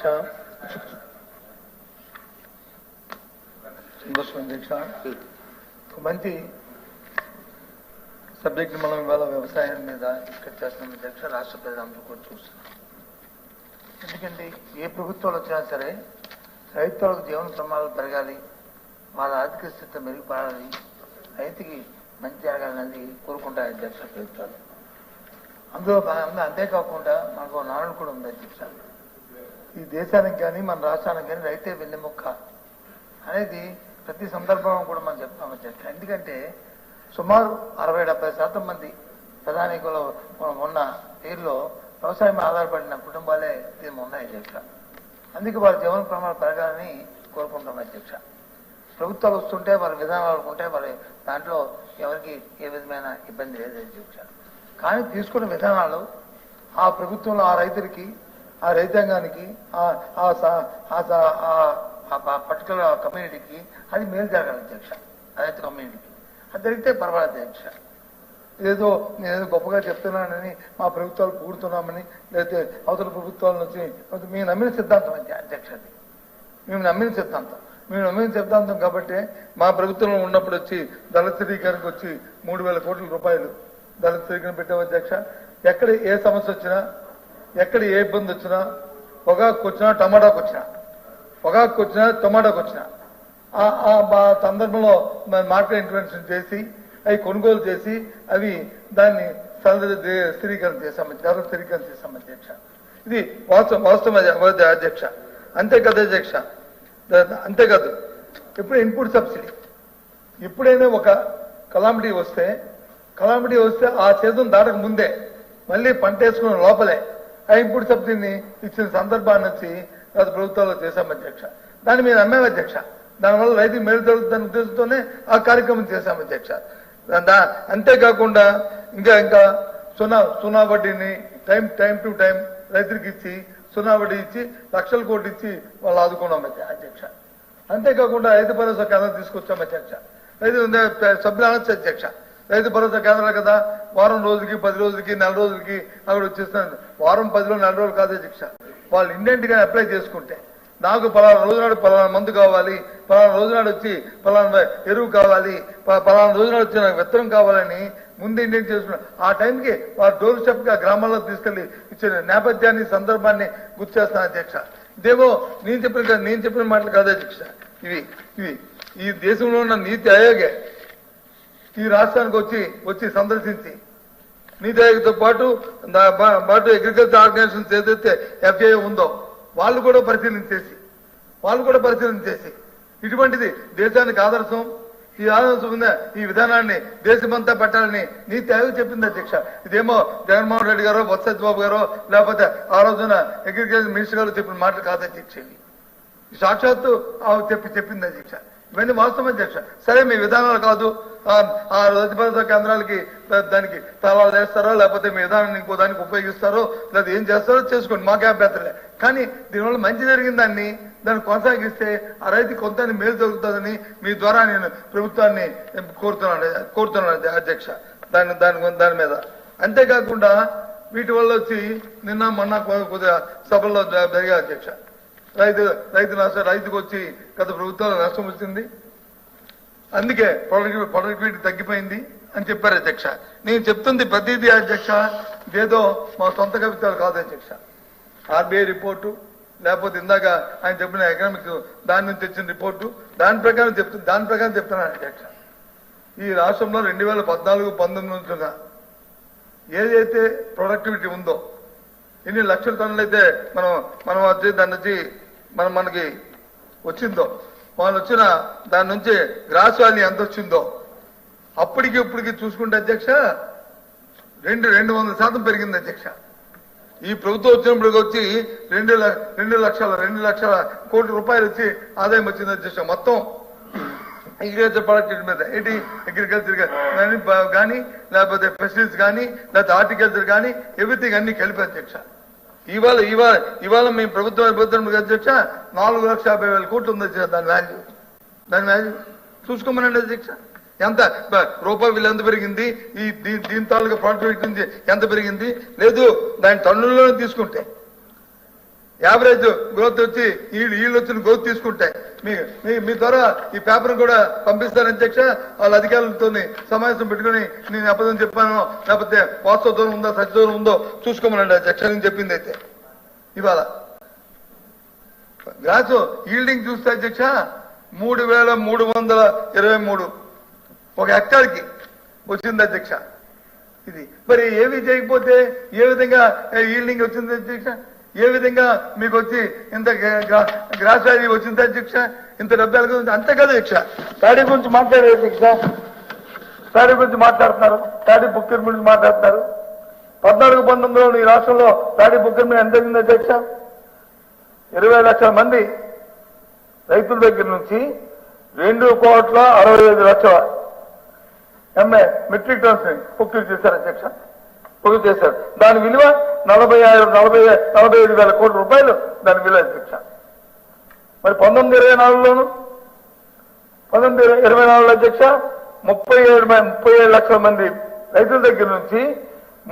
అధ్యక్ష. సంతోషం అధ్యక్ష. ఒక మంచి సబ్జెక్ట్ మనం ఇవాళ వ్యవసాయం మీద ఇక్కడ చేస్తున్నాం అధ్యక్ష. రాష్ట్ర ప్రజలందరూ కూడా చూస్తున్నాం. ఎందుకంటే ఏ ప్రభుత్వాలు వచ్చినా సరే రైతులకు జీవన ప్రమాణాలు పెరగాలి, వాళ్ళ ఆర్థిక స్థితి మెరుగుపడాలి, రైతుకి మంచి జరగాలని కోరుకుంటాయి అధ్యక్ష ప్రభుత్వాలు. అందులో భాగంగా అంతేకాకుండా మనకు నానుడు కూడా ఉంది అధ్యక్ష. ఈ దేశానికి కానీ మన రాష్ట్రానికి కానీ రైతే వెన్నెముక్క అనేది ప్రతి సందర్భంలో కూడా మనం చెప్తాం అధ్యక్ష. ఎందుకంటే సుమారు 60-70% మంది ప్రధానికులు ఉన్న తీరులో వ్యవసాయం ఆధారపడిన కుటుంబాలే దీని ఉన్నాయి అధ్యక్ష. అందుకే వాళ్ళ జీవన ప్రమాణాలు పెరగాలని కోరుకుంటాం అధ్యక్ష. ప్రభుత్వాలు వస్తుంటే వాళ్ళ విధానాలు ఉంటే వాళ్ళ దాంట్లో ఎవరికి ఏ విధమైన ఇబ్బంది లేదు అధ్యక్ష. కానీ తీసుకున్న విధానాలు ఆ ప్రభుత్వంలో ఆ రైతులకి, ఆ రైతాంగానికి, పర్టికులర్ కమ్యూనిటీకి అది మేలు జరగాలి అధ్యక్ష. రైతు కమ్యూనిటీకి అది జరిగితే పర్వాలేదు అధ్యక్ష. ఏదో నేనేదో గొప్పగా చెప్తున్నానని మా ప్రభుత్వాలు కూడుతున్నామని లేకపోతే అవతల ప్రభుత్వాల నుంచి మేము నమ్మిన సిద్ధాంతం అధ్యక్ష. అది మేము నమ్మిన సిద్ధాంతం కాబట్టి మా ప్రభుత్వంలో ఉన్నప్పుడు వచ్చి దళిత స్థిరీకరణకు వచ్చి 3,000 కోట్ల రూపాయలు దళిత స్థిరీకరణ పెట్టాం అధ్యక్ష. ఎక్కడ ఏ సమస్య వచ్చినా, ఎక్కడ ఏ ఇబ్బంది వచ్చినా, పొగాకు వచ్చినా టమాటాకు వచ్చినా ఆ సందర్భంలో మార్కెట్ ఇంటర్వెన్షన్ చేసి అవి కొనుగోలు చేసి అవి దాన్ని స్థిరీకరణ చేశాం అధ్యక్ష. ఇది వాస్తవం అధ్యక్ష. అంతేకాదు ఇప్పుడు ఇన్పుట్ సబ్సిడీ ఎప్పుడైనా ఒక కలామిటీ వస్తే ఆ సీజన్ దాటక ముందే మళ్ళీ పంట వేసుకున్న లోపలే ఆ ఇన్పుట్ సబ్సిడీని ఇచ్చిన సందర్భాన్ని వచ్చి గత ప్రభుత్వాల్లో చేశాం అధ్యక్ష. దాన్ని మేము నమ్మాం అధ్యక్ష. దానివల్ల రైతుకి మేలు జరుగుతుందన్న ఉద్దేశంతోనే ఆ కార్యక్రమం చేశాం అధ్యక్ష. అంతేకాకుండా ఇంకా సున్నా వడ్డీని టైం టు టైం రైతులకు ఇచ్చి సున్నా వడ్డీ ఇచ్చి లక్షల కోట్లు ఇచ్చి వాళ్ళు ఆదుకున్నాం అధ్యక్ష. అంతేకాకుండా రైతు భరోసా కేంద్రం తీసుకొచ్చాం అధ్యక్ష. సభ్యులు అనొచ్చు అధ్యక్ష. రైతు భరోసా కేంద్రాలు కదా, వారం రోజులకి 10 రోజులకి 4 రోజులకి అక్కడ వచ్చేస్తున్నారు. వారం 10 రోజులు 4 రోజులు కాదు అధ్యక్ష. వాళ్ళు ఇండెంట్గా అప్లై చేసుకుంటే నాకు పలానా రోజునాడు పలానా మందు కావాలి, పలానా రోజునాడు వచ్చి పలానా ఎరువు కావాలి, పలానా రోజునాడు వచ్చి నాకు విత్తనం కావాలని ముందు ఇండియన్ చేసుకున్నారు. ఆ టైంకి వారు డోర్ స్టెప్ గా గ్రామాల్లో తీసుకెళ్లి ఇచ్చిన నేపథ్యాన్ని సందర్భాన్ని గుర్తు చేస్తాను అధ్యక్ష. ఇదేమో నేను చెప్పిన మాటలు కాదు అధ్యక్ష. ఇవి ఈ దేశంలో ఉన్న నీతి ఆయోగే ఈ రాష్ట్రానికి వచ్చి సందర్శించి నీతి ఆయోగ్తో పాటు అగ్రికల్చర్ ఆర్గనైజేషన్స్ ఏదైతే ఎఫ్ఏ ఉందో వాళ్ళు కూడా పరిశీలన చేసి ఇటువంటిది దేశానికి ఆదర్శం, ఈ ఆదర్శం ఉన్న ఈ విధానాన్ని దేశమంతా పెట్టాలని నీతి ఆయోగ్ చెప్పింది అధ్యక్ష. ఇదేమో జగన్మోహన్ రెడ్డి గారో సత్యబాబు గారో లేకపోతే ఆ రోజున అగ్రికల్చర్ మినిస్టర్ గారు చెప్పిన మాటలు కాదు అధ్యక్ష. సాక్షాత్తు చెప్పింది అధ్యక్ష. ఇవన్నీ వాస్తవం అధ్యక్ష. సరే మీ విధానాలు కాదు, ఆ రైతు భరోసా కేంద్రాలకి దానికి తాళాలు వేస్తారో లేకపోతే మీ విధానాన్ని ఇంకో దానికి ఉపయోగిస్తారో లేదా ఏం చేస్తారో చేసుకోండి, మాకే అభ్యంతరలే. కానీ దీనివల్ల మంచి జరిగిందాన్ని దాన్ని కొనసాగిస్తే ఆ రైతు కొంత మేలు జరుగుతుందని మీ ద్వారా నేను ప్రభుత్వాన్ని కోరుతున్నాను అధ్యక్ష దాని మీద. అంతేకాకుండా వీటి వల్ల వచ్చి నిన్న మొన్న కొద్దిగా సభల్లో జరిగే అధ్యక్ష. రైతుకు వచ్చి గత ప్రభుత్వాలు నష్టం వచ్చింది, అందుకే ప్రొడక్టివిటీ తగ్గిపోయింది అని చెప్పారు అధ్యక్ష. నేను చెప్తుంది ప్రతిదీ అధ్యక్ష, ఇదేదో మా సొంత కవిత్వాలు కాదు అధ్యక్ష. ఆర్బీఐ రిపోర్టు లేకపోతే ఇందాక ఆయన చెప్పిన ఎకనామిక్స్ దాని నుంచి వచ్చిన రిపోర్టు దాని ప్రకారం చెప్తున్నాను అధ్యక్ష. ఈ రాష్ట్రంలో 2014-19 నుంచి ఏదైతే ప్రొడక్టివిటీ ఉందో, ఎన్ని లక్షల టన్నులు అయితే మనం వచ్చి దాని నుంచి మనకి వచ్చిందో, వాళ్ళు వచ్చిన దాని నుంచి గ్రాస్ వాల్యూ ఎంత వచ్చిందో ఇప్పటికి చూసుకుంటే అధ్యక్ష 200% పెరిగింది అధ్యక్ష. ఈ ప్రభుత్వం వచ్చినప్పటికి వచ్చి 2 లక్షల కోట్ల రూపాయలు వచ్చి ఆదాయం వచ్చింది అధ్యక్ష. మొత్తం అగ్రికల్చర్ ప్రొడక్టివిటీ మీద అగ్రికల్చర్ కానీ లేకపోతే ఫెసిలిటీస్ కానీ లేకపోతే హార్టికల్చర్ కానీ ఎవ్రీథింగ్ అన్ని కలిపి అధ్యక్ష. ఇవాళ మేము ప్రభుత్వం అధ్యక్ష 4,50,000 కోట్లు ఉంది అధ్యక్ష. దాని వాల్యూ చూసుకోమనండి అధ్యక్ష. ఎంత రూపాయి విలువ ఎంత పెరిగింది, దీని తాలూకా ప్రొడక్టివిటీ ఎంత పెరిగింది లేదు, దాని టన్నుల్లోనే తీసుకుంటే యావరేజ్ గ్రోత్ వచ్చి వీళ్ళు వచ్చిన గ్రోత్ తీసుకుంటే మీ ద్వారా ఈ పేపర్ కూడా పంపిస్తారు అధ్యక్ష. వాళ్ళ అధికారులతో సమావేశం పెట్టుకుని నేను అబద్ధం చెప్పాను లేకపోతే వాస్తవ దూరం ఉందో సత్య దూరం ఉందో చూసుకోమనండి అధ్యక్ష. నేను చెప్పింది అయితే ఇవాళ గ్రాస్ ఈల్డింగ్ చూస్తే అధ్యక్ష 3,323 ఒక హెక్టార్కి వచ్చింది అధ్యక్ష. ఇది మరి ఏమి చేయకపోతే ఏ విధంగా ఈల్డింగ్ వచ్చింది అధ్యక్ష? ఏ విధంగా మీకు వచ్చి ఇంత గ్రాస్ వాల్యూ వచ్చింది అధ్యక్ష? ఇంత డబ్బులు అంతే కదా అధ్యక్ష. ప్యాడీ గురించి మాట్లాడారు అధ్యక్ష, ప్యాడీ గురించి మాట్లాడుతున్నారు, ప్యాడీ బుక్కింగ్ గురించి మాట్లాడుతున్నారు. 14-19లో ఈ రాష్ట్రంలో ప్యాడీ బుక్కింగ్ ఎంత జరిగింది అధ్యక్ష? 20 లక్షల మంది రైతుల దగ్గర నుంచి 2,65,00,000 మెట్రిక్ టన్స్ బుక్కింగ్ చేశారు అధ్యక్ష. బుక్ చేశారు. దాని విలువ 45,000 కోట్ల రూపాయలు దాని విలువ అధ్యక్ష. మరి 19-24లోను 19-24 అధ్యక్ష 37 లక్షల మంది రైతుల దగ్గర నుంచి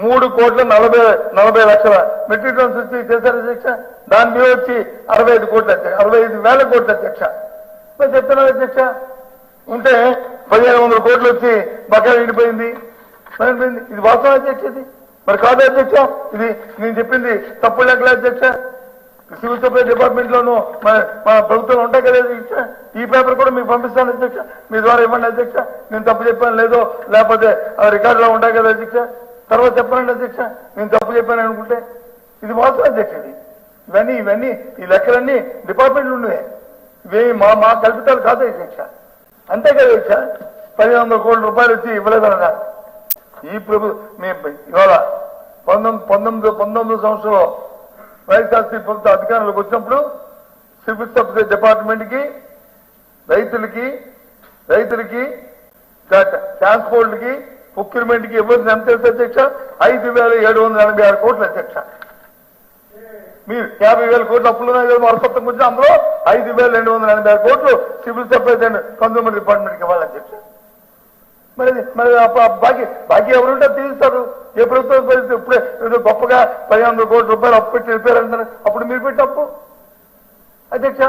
3,40,00,000 మెట్రిక్ టన్స్ వచ్చి చేశారు అధ్యక్ష. దాని విలువ వచ్చి 65 కోట్ల అధ్యక్ష, 65,000 కోట్ల అధ్యక్ష. మరి చెప్తున్నారు అధ్యక్ష. ఉంటే 1,500 కోట్లు వచ్చి బకాయి విడిపోయింది. ఇది వాస్తవం అధ్యక్ష. ఇది మరి కాదు అధ్యక్ష. ఇది నేను చెప్పింది తప్పు లెక్కలే అధ్యక్ష. సివిల్ సప్లై డిపార్ట్మెంట్ లోను మన ప్రభుత్వం ఉంటాయి కదా అధ్యక్ష. ఈ పేపర్ కూడా మీకు పంపిస్తాను అధ్యక్ష. మీ ద్వారా ఇవ్వండి అధ్యక్ష. నేను తప్పు చెప్పాను లేదో లేకపోతే రికార్డులో ఉంటాయి కదా అధ్యక్ష. తర్వాత చెప్పనండి అధ్యక్ష నేను తప్పు చెప్పాను అనుకుంటే. ఇది వాస్తవం అధ్యక్ష. ఇవన్నీ ఈ లెక్కలన్నీ డిపార్ట్మెంట్లు ఉండేవి. ఇవేమి మా కల్పితాలు కాదు అధ్యక్ష. అంతే కదా అధ్యక్ష. 1,500 కోట్ల రూపాయలు వచ్చి ఇవ్వలేదన్నారు ఈ ఇవాళ 19 సంవత్సరంలో వైఎస్ఆర్సీపీ ప్రభుత్వ అధికారంలోకి వచ్చినప్పుడు సివిల్ సప్లై డిపార్ట్మెంట్ కి రైతులకి ట్రాన్స్పోర్ట్ కి ప్రొక్యూర్మెంట్ కి ఇవ్వాల్సిన ఎంత తెలుసు అధ్యక్ష? 5,786 కోట్లు అధ్యక్ష. మీరు 50,000 కోట్లు అప్పులున్నాయి కదా మరొకతం గురించి అందులో 5,286 కోట్లు సివిల్ సప్లైస్ అండ్ కన్స్యూమర్ డిపార్ట్మెంట్కి ఇవ్వాలి అధ్యక్ష. మరి బాకీ ఎవరుంటే తీరుస్తారు. ఏ ప్రభుత్వం పరిస్థితి ఇప్పుడే ఏదో గొప్పగా 1,500 కోట్ల రూపాయలు అప్పు పెట్టి వెళ్ళిపోయారంటారు. అప్పుడు మీరు పెట్టి అప్పు అధ్యక్ష.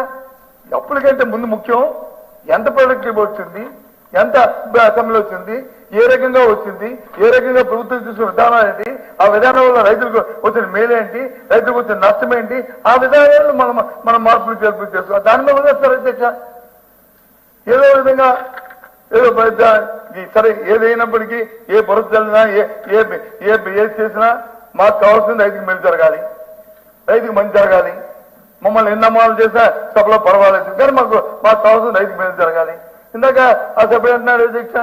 అప్పుల కంటే ముందు ముఖ్యం ఎంత ప్రొడక్టివ్ వచ్చింది, ఎంత అసెంబ్లీ వచ్చింది, ఏ రకంగా వచ్చింది, ఏ రకంగా ప్రభుత్వం తీసుకున్న విధానం ఏంటి, ఆ విధానం వల్ల రైతులకు వచ్చిన మేలేంటి, రైతులకు వచ్చిన నష్టం ఏంటి, ఆ విధానాలను మనం మార్పులు చేర్పులు చేసుకోవాలి. దాని మీద వదిలేస్తారు అధ్యక్ష. ఏదో విధంగా ఏదో సరే ఏదైనప్పటికీ ఏ భరోసా చల్లినా ఏది చేసినా మాకు కావాల్సింది రైతుకి మేలు జరగాలి, రైతుకి మంచి జరగాలి. మమ్మల్ని ఎన్ని అమ్మాలు చేసినా సభలో పర్వాలేదు కానీ మాకు కావాల్సింది రైతుకి మేలు జరగాలి. ఇందాక ఆ సభ్యుడు అంటున్నాడు అధ్యక్ష,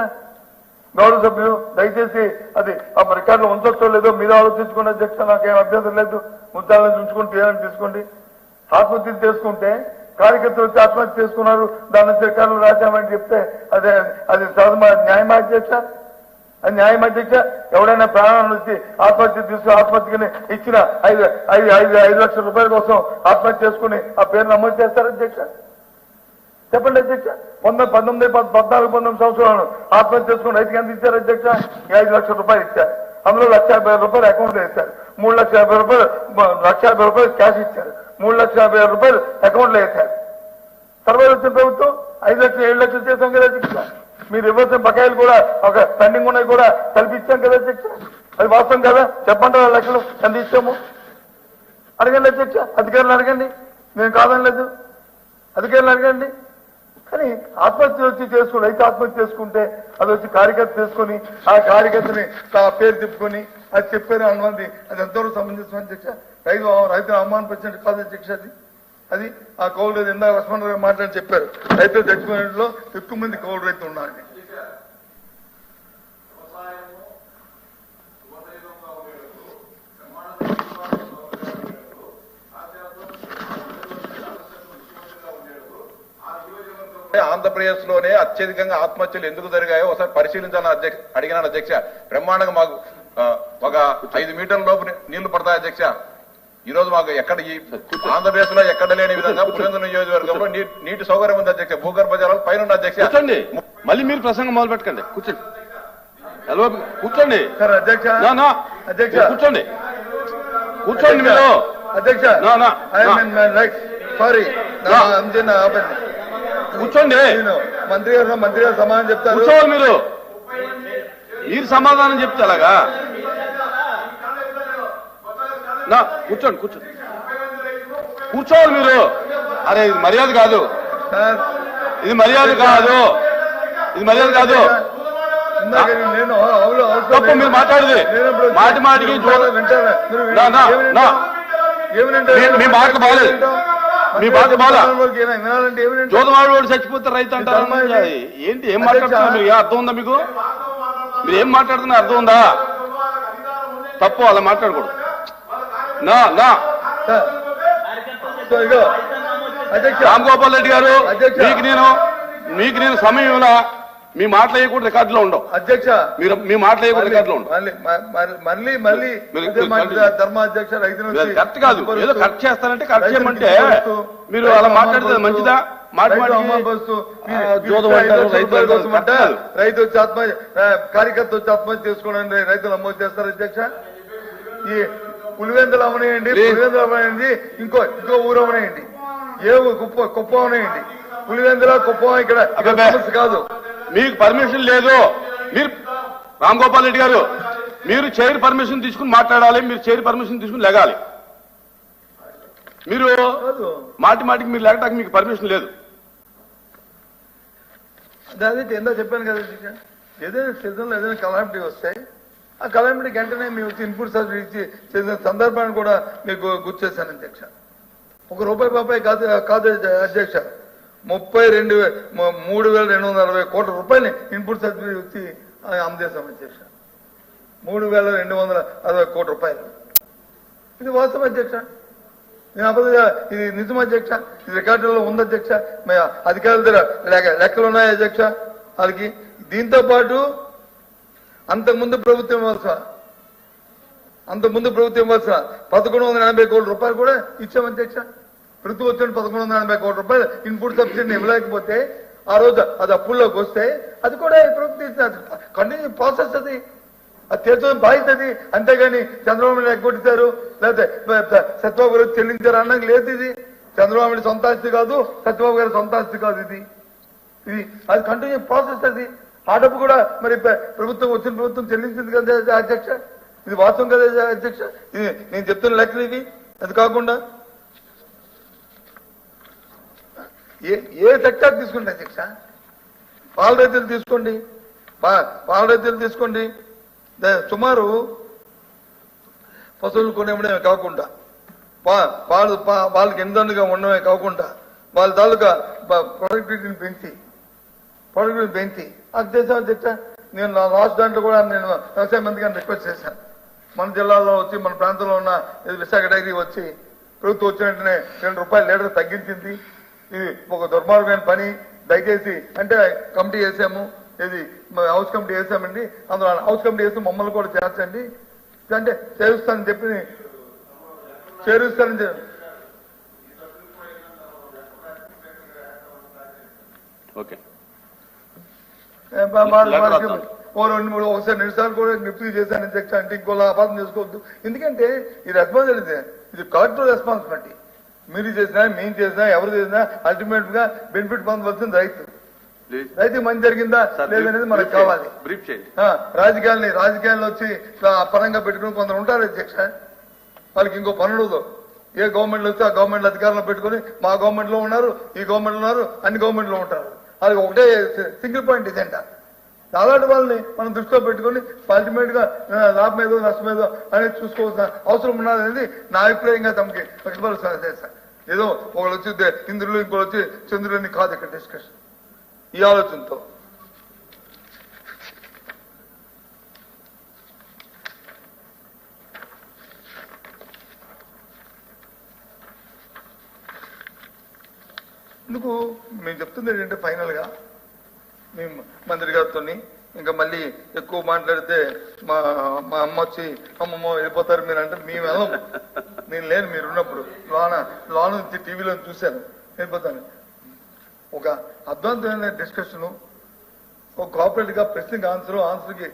గౌరవ సభ్యులు దయచేసి అది ఆ రికార్డులో ఉంచొచ్చో లేదో మీరు ఆలోచించుకోండి అధ్యక్ష. నాకేం అభ్యంతరం లేదు. ముద్దాలను ఉంచుకొని తీయాలని తీసుకోండి. ఆత్మహత్యలు చేసుకుంటే కార్యకర్తలు వచ్చి ఆత్మహత్య చేసుకున్నారు, దాని నుంచి రికార్డులు రాశామని చెప్తే అది న్యాయమా అధ్యక్ష? అది న్యాయం అధ్యక్ష? ఎవడైనా ప్రాణాలను వచ్చి ఆత్మహత్య తీసుకుని ఆత్మహత్యని ఇచ్చిన 5 లక్షల రూపాయల కోసం ఆత్మహత్య చేసుకుని ఆ పేరు నమోదు చేస్తారు అధ్యక్ష? చెప్పండి అధ్యక్ష. 19 సంవత్సరాలను ఆత్మహత్య చేసుకుని రైతుకి ఎంత ఇచ్చారు అధ్యక్ష? 5 లక్షల రూపాయలు ఇచ్చారు. అందులో 1,50,000 రూపాయలు అకౌంట్లో వేశారు. 3,50,000 రూపాయలు 1,50,000 క్యాష్ ఇచ్చారు. 3,50,000 రూపాయలు అకౌంట్లో వేశారు. తర్వాత వచ్చిన ప్రభుత్వం 5 లక్షలు 7 లక్షలు చేశాం కదా అధ్యక్ష. మీరు ఇవ్వాల్సిన బకాయిలు కూడా ఒక పెండింగ్ ఉన్నాయి కూడా కల్పించాం కదా అధ్యక్ష. అది వాస్తవం కదా? చెప్పండి. 2 లక్షలు ఎంత ఇచ్చాము అడగండి అధ్యక్ష. అధికారులు అడగండి, నేను కాదనలేదు. అధికారులు అడగండి. కానీ ఆత్మహత్య వచ్చి చేసుకుని రైతు ఆత్మహత్య చేసుకుంటే అది వచ్చి కార్యకర్త చేసుకుని ఆ కార్యకర్తని పేరు తిప్పుకొని అది చెప్పారు అనుమంది. అది ఎంతవరకు సమంజసం అధ్యక్ష? రైతు అవమానపరిచినట్టు కాదు అధ్యక్ష. అది ఆ కౌలు రైతు ఇందాక లక్ష్మణ్ గారు మాట్లాడి చెప్పారు. రైతులు చచ్చిపోయినట్లో ఎక్కువ మంది కౌలు రైతు ఉన్నారని. ఆంధ్రప్రదేశ్ లోనే అత్యధికంగా ఆత్మహత్యలు ఎందుకు జరిగాయో ఒకసారి పరిశీలించాలని అడిగినాను అధ్యక్ష. బ్రహ్మాండంగా మాకు ఒక 5 మీటర్ల లోపు నీళ్లు పడతాయి అధ్యక్ష. ఈ రోజు మాకు ఎక్కడ ఈ ఆంధ్రప్రదేశ్ లో ఎక్కడ లేని విధంగా పులివెందుల నియోజకవర్గంలో నీటి సౌకర్యం ఉంది అధ్యక్ష. భూగర్భ జలాలు పైన ఉంది అధ్యక్ష. కూర్చోండి, మళ్ళీ మీరు ప్రసంగం మొదలు పెట్టండి. కూర్చోండి, కూర్చోండి అధ్యక్ష. కూర్చోండి, కూర్చోండి మీరు అధ్యక్ష No, no, I no. Mean my right sorry No. ఆపండి. కూర్చోండి నేను మంత్రి గారు సమాధానం చెప్తారు. కూర్చోవాలి మీరు సమాధానం చెప్తే అలాగా నా కూర్చోండి కూర్చోవాలి మీరు. అరే ఇది మర్యాద కాదు, సార్ ఇది మర్యాద కాదు, ఇది మర్యాద కాదు. ఇందాక నేను తప్పు మీరు మాట్లాడేది మాటి మాటికి వింటారా? నా, నా, నా. ఏమిటంటే మీ మాటలు బాగాలేదు, మీ మాటలు బాగా వినాలంటే ఏమిటంటే జోదమాడు వాడు చచ్చిపోతే రైతు అంటారు. ఏంటి ఏం మాట్లాడుతున్నారు మీరు? అర్థం ఉందా మీకు? మీరు ఏం మాట్లాడుతున్నారు అర్థం ఉందా? తప్పు అలా మాట్లాడకూడదు. నా నా ఇగో అధ్యక్ష రామ్ గోపాల్ రెడ్డి గారు, అధ్యక్ష. మీకు నేను సమయంలో మీ మాటలు వేయకూడదు, రికార్డులో ఉండవు. అధ్యక్ష మీరు మీ మాటలు వేయకూడదు, రికార్డులో ఉండవు. మళ్ళీ మీరు ధర్మాధ్యక్ష రైతు కరెక్ట్ కాదు. ఏదో కరెక్ట్ చేస్తానంటే కరెక్ట్ చేయమంటే మీరు అలా మాట్లాడితే మంచిదా? రైతు వచ్చి కార్యకర్త వచ్చి ఆత్మహత్య చేసుకోవడానికి రైతులు నమోదు చేస్తారు అధ్యక్ష. ఈ పులివెందులు అవనేయండి, ఇంకో ఊరు అవనేయండి, కుప్ప అవనేయండి, పులివెందుల కుప్పం ఇక్కడ సమస్య కాదు. మీకు పర్మిషన్ లేదు. మీరు రామ్ గోపాల్ రెడ్డి గారు, మీరు చైర్ పర్మిషన్ తీసుకుని మాట్లాడాలి, మీరు చైర్ పర్మిషన్ తీసుకుని లెగాలి. మీరు మాటికి మీరు లేకటానికి మీకు పర్మిషన్ లేదు. అదే ఏందో చెప్పాను కదా అధ్యక్ష, ఏదైనా సీజన్లో ఏదైనా కలామిటీ వస్తాయి, ఆ కలామిటీ వెంటనే మేము వచ్చి ఇన్పుట్ సబ్సిడీ ఇచ్చి చేసిన సందర్భాన్ని కూడా మీకు గుర్తు చేశాను అధ్యక్ష. ₹1 కాదు అధ్యక్ష, 3,240 కోట్ల రూపాయలు ఇన్పుట్ సబ్సిడీ వచ్చి అందజేశాం అధ్యక్ష. 3,260 కోట్ల రూపాయలు. ఇది వాస్తవం అధ్యక్ష, నేను అబద్ధంగా ఇది నిజం అధ్యక్ష, ఇది రికార్డులో ఉంది అధ్యక్ష, అధికారుల దగ్గర లెక్కలు ఉన్నాయి అధ్యక్ష. వాళ్ళకి దీంతో పాటు అంతకుముందు ప్రభుత్వం ఇవ్వాల్సిన 1,180 కోట్ల రూపాయలు కూడా ఇచ్చాం అధ్యక్ష. ప్రభుత్వం వచ్చిన 1,180 కోట్ల రూపాయలు ఇన్పుట్ సబ్సిడీని ఇవ్వలేకపోతే ఆ రోజు అది అప్పుల్లోకి వస్తే అది కూడా ప్రభుత్వం కంటిన్యూ ప్రాసెస్ అది తీర్చడం బాధ్యత అది. అంతేగాని చంద్రబాబు నాయుడు ఎగ్గొట్టారు లేకపోతే సత్యబాబు గారు చెల్లించారు అన్నది లేదు. ఇది చంద్రబాబు నాయుడు సొంత ఆస్తి కాదు, సత్యబాబు గారి సొంత ఆస్తి కాదు. ఇది అది కంటిన్యూ ప్రాసెస్ అది. ఆ డబ్బు కూడా మరి వచ్చిన ప్రభుత్వం చెల్లించింది కదా అధ్యక్ష. ఇది వాస్తవం కదా అధ్యక్ష, ఇది నేను చెప్తున్న లెక్కలు ఇవి. అది కాకుండా ఏ సెక్టర్ తీసుకోండి అధ్యక్ష, పాల రైతులు తీసుకోండి, సుమారు పశువులు కొనివ్వడమే కాకుండా వాళ్ళకి ఎందన్నుగా ఉండడమే కాకుండా వాళ్ళ తాలూకా ప్రొడక్టివిటీని పెంచి అది చేశాను అధ్యక్ష. నేను నా లాస్ట్ దాంట్లో కూడా నేను వ్యవసాయ మంత్రి గారిని రిక్వెస్ట్ చేశాను, మన జిల్లాలో వచ్చి మన ప్రాంతంలో ఉన్న విశాఖ డైరీ వచ్చి ప్రభుత్వం వచ్చిన వెంటనే ₹2 లీటర్ తగ్గించింది. ఇది ఒక దుర్మార్గమైన పని. దయచేసి అంటే కమిటీ వేసాము, ఇది హౌస్ కమిటీ వేసామండి, అందులో హౌస్ కమిటీ వేసి మమ్మల్ని కూడా చేర్చండి అంటే చేరుస్తానని చెప్పి ఓకే ఒకసారి 2 సార్లు కూడా నిపుణులు చేశాను అధ్యక్ష. అంటే ఇంకోలా అపార్థం చేసుకోవద్దు, ఎందుకంటే ఈ రెస్పాన్సిబిలిటీ, ఇది కలెక్టివ్ రెస్పాన్సిబిలిటీ. మీరు చేసినా మేము చేసినా ఎవరు చేసినా అల్టిమేట్ గా బెనిఫిట్ పొందవలసింది రైతు. మంచి జరిగిందా లేదనేది మనకు కావాలి. రాజకీయాల్లో వచ్చి పరంగా పెట్టుకుని కొందరు ఉంటారు అధ్యక్ష, వాళ్ళకి ఇంకో పనులు ఏ గవర్నమెంట్ వస్తే ఆ గవర్నమెంట్ అధికారంలో పెట్టుకుని మా గవర్నమెంట్ లో ఉన్నారు, ఈ గవర్నమెంట్ ఉన్నారు, అన్ని గవర్నమెంట్ లో ఉంటారు. అది ఒకటే సింగిల్ పాయింట్ ఇదేంట. అలాంటి వాళ్ళని మనం దృష్టిలో పెట్టుకుని అల్టిమేట్ గా లాభం ఏదో నష్టం ఏదో అనేది చూసుకోవాల్సిన అవసరం ఉన్నది అనేది నా అభిప్రాయంగా తమకి ప్రతిఫలిస్తాను చేస్తాను. ఏదో ఒకళ్ళు వచ్చి ఇంద్రులు ఇంకోళ్ళు వచ్చి చంద్రులని కాదు ఇక్కడ డిస్కషన్. ఈ ఆలోచనతో ఎందుకు మేము చెప్తుంది ఏంటంటే ఫైనల్ గా మేము మంత్రి గారితో ఇంకా మళ్ళీ ఎక్కువ మాట్లాడితే మా అమ్మ వచ్చి అమ్మమ్మ వెళ్ళిపోతారు మీరు అంటే మేము వెళ్ళము, నేను లేను మీరు ఉన్నప్పుడు లోన నుంచి టీవీలో చూశాను వెళ్ళిపోతాను. ఒక అర్థవంతమైన డిస్కషన్, ఒక కోఆపరేటివ్ గా ప్రశ్నకి ఆన్సర్కి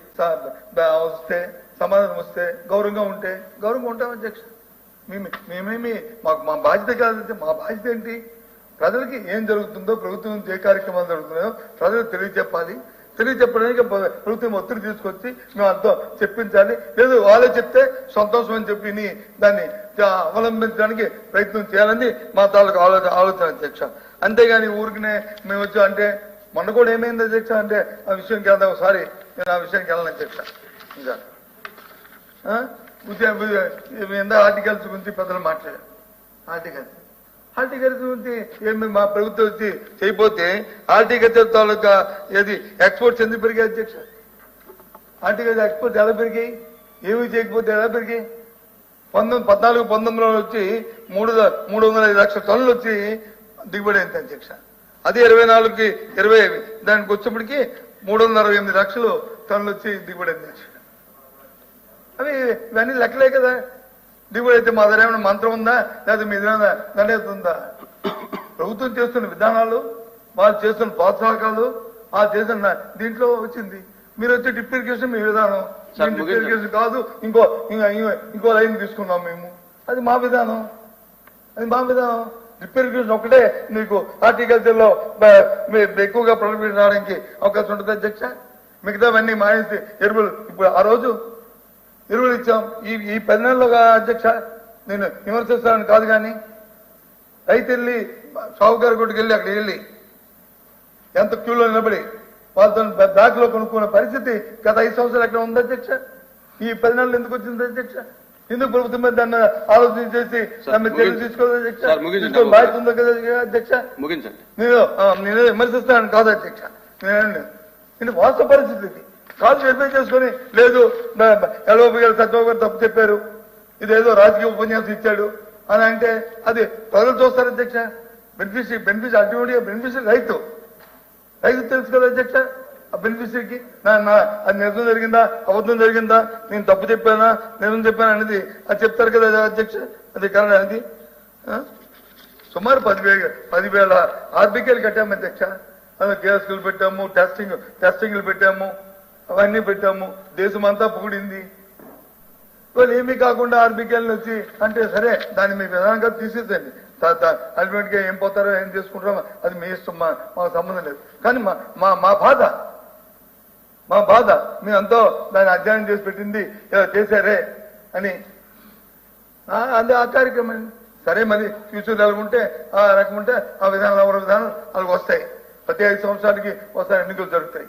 వస్తే సమాధానం వస్తే గౌరవంగా ఉంటాం అధ్యక్ష. మేమేమి మాకు మా బాధ్యత కాదంటే మా బాధ్యత ఏంటి? ప్రజలకి ఏం జరుగుతుందో, ప్రభుత్వం ఏ కార్యక్రమాలు జరుగుతున్నాయో ప్రజలకు తెలియజెప్పాలి. తెలియజెప్పడానికి ప్రభుత్వం ఒత్తిడి తీసుకొచ్చి మేము అంతా చెప్పించాలి. లేదు వాళ్ళే చెప్తే సంతోషం అని చెప్పి దాన్ని అవలంబించడానికి ప్రయత్నం చేయాలని మా తాలూకు ఆలోచన అధ్యక్ష. అంతేగాని ఊరికినే మేము వచ్చి అంటే మొన్న కూడా ఏమైంది అధ్యక్ష అంటే ఆ విషయానికి వెళ్దాం. ఒకసారి నేను ఆ విషయానికి వెళ్ళను అధ్యక్ష. ఇంకా ఎంత ఆర్టికల్స్ గురించి పెద్దలు మాట్లాడారు. హార్టికల్చర్ గురించి ఏమి మా ప్రభుత్వం వచ్చి చేయకపోతే హార్టికల్చర్ తాలూకా ఏది ఎక్స్పోర్ట్స్ ఎందుకు పెరిగాయి అధ్యక్ష? హార్టికల్చర్ ఎక్స్పోర్ట్స్ ఎలా పెరిగాయి? ఏమి చేయకపోతే ఎలా పెరిగాయి? 14-19లో వచ్చి 305 లక్షల టన్నులు వచ్చి దిగుబడి అయింది అధ్యక్ష. అది 24కి 20 దానికి వచ్చేప్పటికి 368 లక్షలు టన్నులు వచ్చి దిగుబడి అయింది అధ్యక్ష. అవి ఇవన్నీ లెక్కలే కదా. దిగుబడి అయితే మా దగ్గర ఏమైనా మంత్రం ఉందా, లేదా మీ ఏదైనా దండేత ఉందా? ప్రభుత్వం చేస్తున్న విధానాలు, వాళ్ళు చేస్తున్న ప్రోత్సాహకాలు, ఆ చేస్తున్న దీంట్లో వచ్చింది. మీరు వచ్చి డ్రిప్ ఇరిగేషన్ మీ విధానం, డ్రిప్ ఇరిగేషన్ కాదు ఇంకో లైన్ తీసుకున్నాం మేము. అది మా విధానం. డ్రిప్ ఇరిగేషన్ ఒకటే మీకు హార్టికల్చర్ లో ఎక్కువగా ప్రొడక్ట్ రావడానికి అవకాశం ఉంటుంది అధ్యక్ష. మిగతావన్నీ మానేసి ఎరువులు ఇప్పుడు ఆ రోజు ఎరువులు ఇచ్చాం. ఈ 10 నెలలుగా అధ్యక్ష నేను విమర్శిస్తానని కాదు, కానీ రైతు వెళ్ళి సాగుకారు కొట్టుకు వెళ్ళి అక్కడ వెళ్ళి ఎంత క్యూలో నిలబడి వాళ్ళతో బ్యాక్ లో కొనుక్కున్న పరిస్థితి గత 5 సంవత్సరాలు ఎక్కడ ఉంది అధ్యక్ష? ఈ 10 నెలలు ఎందుకు వచ్చింది అధ్యక్ష? ఎందుకు ప్రభుత్వం మీద దాన్ని ఆలోచన చేసి దాన్ని చర్యలు తీసుకోవాలి అధ్యక్ష? బాధ్యత ఉందా కదా అధ్యక్ష? నేను విమర్శిస్తానని కాదు అధ్యక్ష. నేను వాస్తవ పరిస్థితి ఇది కాదు. వెరిఫై చేసుకుని లేదు ఎల్ఓపి గారు సత్యబాబు గారు తప్పు చెప్పారు, ఇదేదో రాజకీయ ఉపన్యాసం ఇచ్చాడు అని అంటే అది ప్రజలు చూస్తారు అధ్యక్ష. బెనిఫిషరీ అల్టిమేట్గా బెనిఫిషరీ రైతు తెలుసు కదా అధ్యక్ష. ఆ బెనిఫిషరీకి అది నిజం జరిగిందా, అబద్ధం జరిగిందా, నేను తప్పు చెప్పానా, నిజం చెప్పానా అనేది అది చెప్తారు కదా అధ్యక్ష. అది కారణం అది సుమారు 10,000 ఆర్బికేలు కట్టాము అధ్యక్ష. అందులో కేఎస్లు పెట్టాము, టెస్టింగ్లు పెట్టాము, అవన్నీ పెట్టాము. దేశమంతా పొగిడింది. వాళ్ళు ఏమీ కాకుండా ఆర్బికేలు వచ్చి అంటే సరే దాన్ని మీ విధానంగా తీసేసండి. అల్టిమేట్ గా ఏం పోతారో ఏం చేసుకుంటారో అది మీ ఇష్టం, మాకు సంబంధం లేదు. కానీ మా బాధ మీ అంతా దాన్ని అధ్యయనం చేసి పెట్టింది ఇలా చేశారే అని అదే ఆ కార్యక్రమం. సరే మరి ఫ్యూచర్ ఎలాగుంటే ఆ రకం ఉంటే ఆ విధానాలు ఎవరి విధానాలు వాళ్ళకి వస్తాయి. ప్రతి 5 సంవత్సరాలకి ఒకసారి ఎన్నికలు జరుగుతాయి.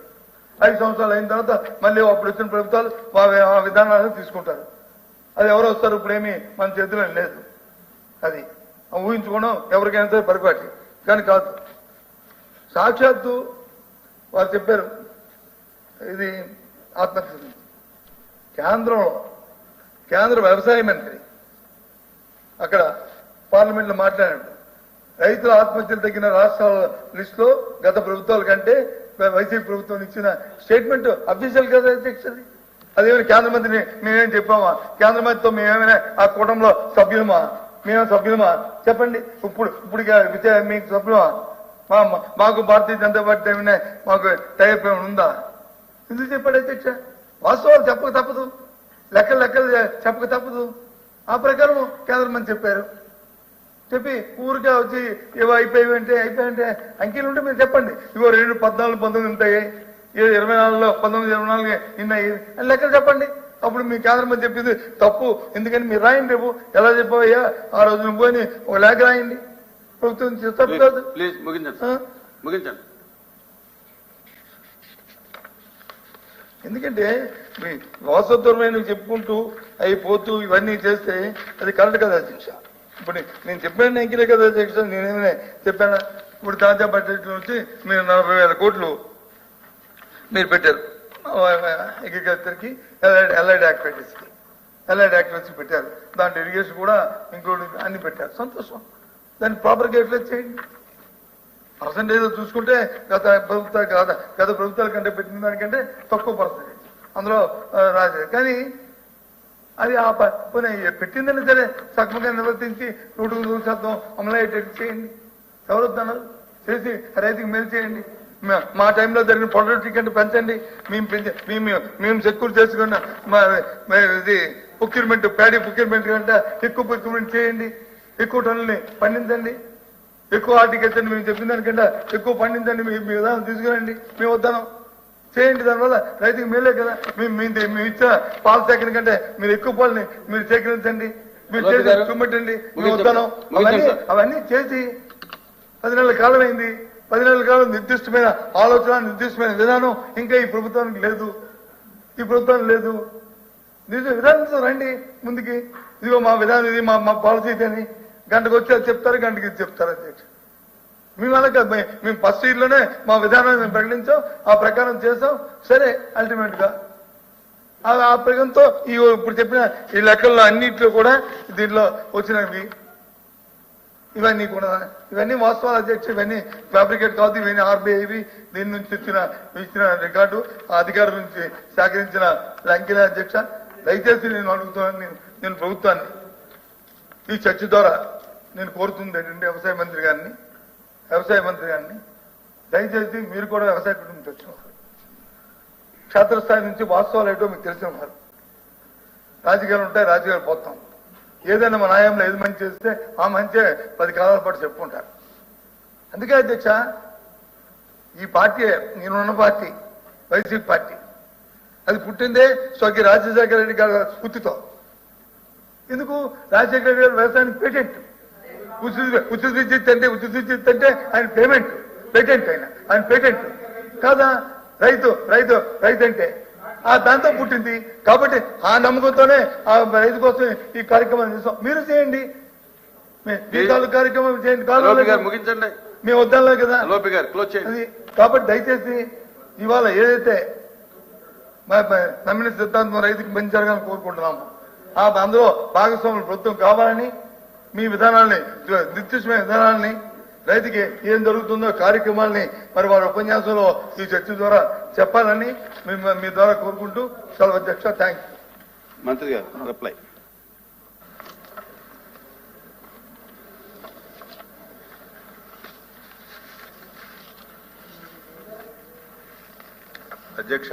5 సంవత్సరాలు అయిన తర్వాత మళ్ళీ అప్పుడు వచ్చిన ప్రభుత్వాలు ఆ విధానాలను తీసుకుంటారు. అది ఎవరు వస్తారు ఇప్పుడేమీ మన చేతిలో లేదు. అది ఊహించుకోవడం ఎవరికైనా సరే పరిపాటి కానీ కాదు. సాక్షాత్తు వారు చెప్పారు ఇది ఆత్మహత్య. కేంద్ర వ్యవసాయ మంత్రి అక్కడ పార్లమెంట్ లో మాట్లాడాడు. రైతుల ఆత్మహత్యలు తగ్గిన రాష్ట్రాల లిస్ట్ లో గత ప్రభుత్వాల కంటే వైసీపీ ప్రభుత్వం ఇచ్చిన స్టేట్మెంట్ అఫీషియల్ కదా అధ్యక్షది. అదేమైనా కేంద్ర మంత్రిని మేమేం చెప్పామా? కేంద్ర మంత్రితో మేమేమైనా ఆ కూటమిలో సభ్యులమా? మేమే సభ్యులమా? చెప్పండి. ఇప్పుడు మీకు సభ్యులమా? మాకు భారతీయ జనతా పార్టీ ఏమైనా మాకు టైప్ ఏమైనా ఉందా? ఎందుకు చెప్పాడు అధ్యక్ష? వాస్తవాలు చెప్పక తప్పదు, లెక్కలు చెప్పక తప్పదు. ఆ ప్రకారం కేంద్ర మంత్రి చెప్పారు. చెప్పి ఊరికే వచ్చి ఇవి అయిపోయాయంటే అంకెలు ఉంటే మీరు చెప్పండి. ఇవో 2014-19 ఉంటాయి, 24లో 19-24 ఇన్నాయి అని లెక్కలు చెప్పండి. అప్పుడు మీ కేంద్ర మంత్రి చెప్పింది తప్పు. ఎందుకని మీరు రాయండి. రేపు ఎలా చెప్పవయ్యా ఆ రోజు నువ్వు పోయి ఒక లేఖ రాయండి. ప్రభుత్వం తప్పు కాదు. ముగించండి. ఎందుకంటే మీ వాస్తవమైన చెప్పుకుంటూ అయిపోతూ ఇవన్నీ చేస్తే అది కరెక్ట్ కదా అధ్యక్ష. ఇప్పుడు నేను చెప్పాను ఎంకిలే కదా అధ్యక్ష. నేనేమైనా చెప్పానా? ఇప్పుడు తాజా బడ్జెట్ నుంచి మీరు 40,000 కోట్లు మీరు పెట్టారు అగ్రికల్చర్కి, ఎల్ఐడి యాక్టివిటీస్ పెట్టారు. దాంట్లో ఇరిగేషన్ కూడా ఇంకోటి అన్ని పెట్టారు. సంతోషం. దాన్ని ప్రాపర్గా యూటిలైజ్ చేయండి. పర్సంటేజ్ చూసుకుంటే గత ప్రభుత్వాల కంటే పెట్టిన దానికంటే తక్కువ పర్సంటేజ్ అందులో రాజే. కానీ అది పెట్టిందని సరే సక్రమంగా నిర్వర్తించి 100% అమలయ్యేటట్టు చేయండి. ఎవరు వద్దన్నారు? చేసి రైతుకి మేలు చేయండి. మా టైంలో జరిగిన ప్రొడక్టివిటీ కంటే పెంచండి. మేము సెక్యూర్ చేసుకున్న ఇది ప్రొక్యూర్మెంట్ ప్యాడీ ప్రొక్యూర్మెంట్ కంటే ఎక్కువ ప్రొక్యూర్మెంట్ చేయండి, ఎక్కువ టన్నుల్ని పండించండి, ఎక్కువ హార్టికల్చర్ మేము చెప్పిన దానికంటే ఎక్కువ పండించండి, మీ విధానం తీసుకురండి, మేము వద్దాం చేయండి. దానివల్ల రైతుకి మేలే కదా. మేము ఇచ్చిన పాల సేకరణ కంటే మీరు ఎక్కువ పాలని మీరు సేకరించండి, మీరు చేసి చూపెట్టండి, మేము వద్దాం. అవన్నీ చేసి 10 నెలల కాలం అయింది. 10 నెలల కాలం నిర్దిష్టమైన ఆలోచన, నిర్దిష్టమైన విధానం ఇంకా ఈ ప్రభుత్వానికి లేదు. ఈ ప్రభుత్వం లేదు. విధానంతో రండి ముందుకి. ఇదిగో మా విధానం, ఇది మా పాలసీ ఇది అని గంటకు వచ్చి అది చెప్తారు, గంటకి ఇది చెప్తారు అధ్యక్ష. మేము అలాగే మేము ఫస్ట్ ఇయర్ లోనే మా విధానాన్ని మేము ప్రకటించాం, ఆ ప్రకారం చేసాం. సరే అల్టిమేట్ గా ఆ ప్రకారంతో ఇప్పుడు చెప్పిన ఈ లెక్కల్లో అన్నింటిలో కూడా దీంట్లో వచ్చినవి ఇవన్నీ కూడా ఇవన్నీ వాస్తవాలు అధ్యక్ష. ఇవన్నీ ఫ్యాబ్రికేట్ కాదు, ఇవన్నీ ఆర్బీఐవి దీని నుంచి ఇచ్చిన రికార్డు, ఆ అధికారుల నుంచి సేకరించిన లంకెల అధ్యక్ష. దయచేసి నేను అడుగుతున్నాను, నేను ప్రభుత్వాన్ని ఈ చర్చ ద్వారా నేను కోరుతుంది ఏంటంటే వ్యవసాయ మంత్రి గారిని దయచేసి మీరు కూడా వ్యవసాయ కుటుంబం వచ్చిన వారు, క్షేత్రస్థాయి నుంచి వాస్తవాలు ఏంటో మీకు తెలిసిన వారు. రాజకీయాలు ఉంటాయి, రాజకీయాలు పోతాం. ఏదైనా మా న్యాయంలో ఏది మంచి చేస్తే ఆ మంచి 10 కాలాల పాటు చెప్పుకుంటారు. అందుకే అధ్యక్ష ఈ పార్టీ, నేనున్న పార్టీ వైసీపీ పార్టీ, అది పుట్టిందే స్వర్గీయ రాజశేఖర రెడ్డి గారి స్ఫూర్తితో. ఎందుకు? రాజశేఖర రెడ్డి గారు వ్యవసాయానికి పేటెంట్, ఉచిత విద్యుత్ అంటే ఆయన పేటెంట్ ఆయన పేటెంట్ కాదా? రైతు అంటే దాంతో పుట్టింది. కాబట్టి ఆ నమ్మకంతోనే ఆ రైతు కోసం ఈ కార్యక్రమం చేస్తాం. మీరు చేయండి, మీ కార్యక్రమం చేయండి, ముగించండి. మేము వద్దాలే కదా. కాబట్టి దయచేసి ఇవాళ ఏదైతే నమ్మిన సిద్ధాంతం రైతుకి మంచి జరగాలని కోరుకుంటున్నాము, అందులో భాగస్వాములు ప్రభుత్వం కావాలని, మీ విధానాల్ని, నిర్దిష్టమైన విధానాల్ని, రైతుకి ఏం జరుగుతుందో కార్యక్రమాల్ని మరి వారి ఉపన్యాసంలో ఈ చర్చ ద్వారా చెప్పాలని మీ ద్వారా కోరుకుంటూ సెలవు అధ్యక్ష. Thank you. మంత్రి గారు రిప్లై. అధ్యక్ష,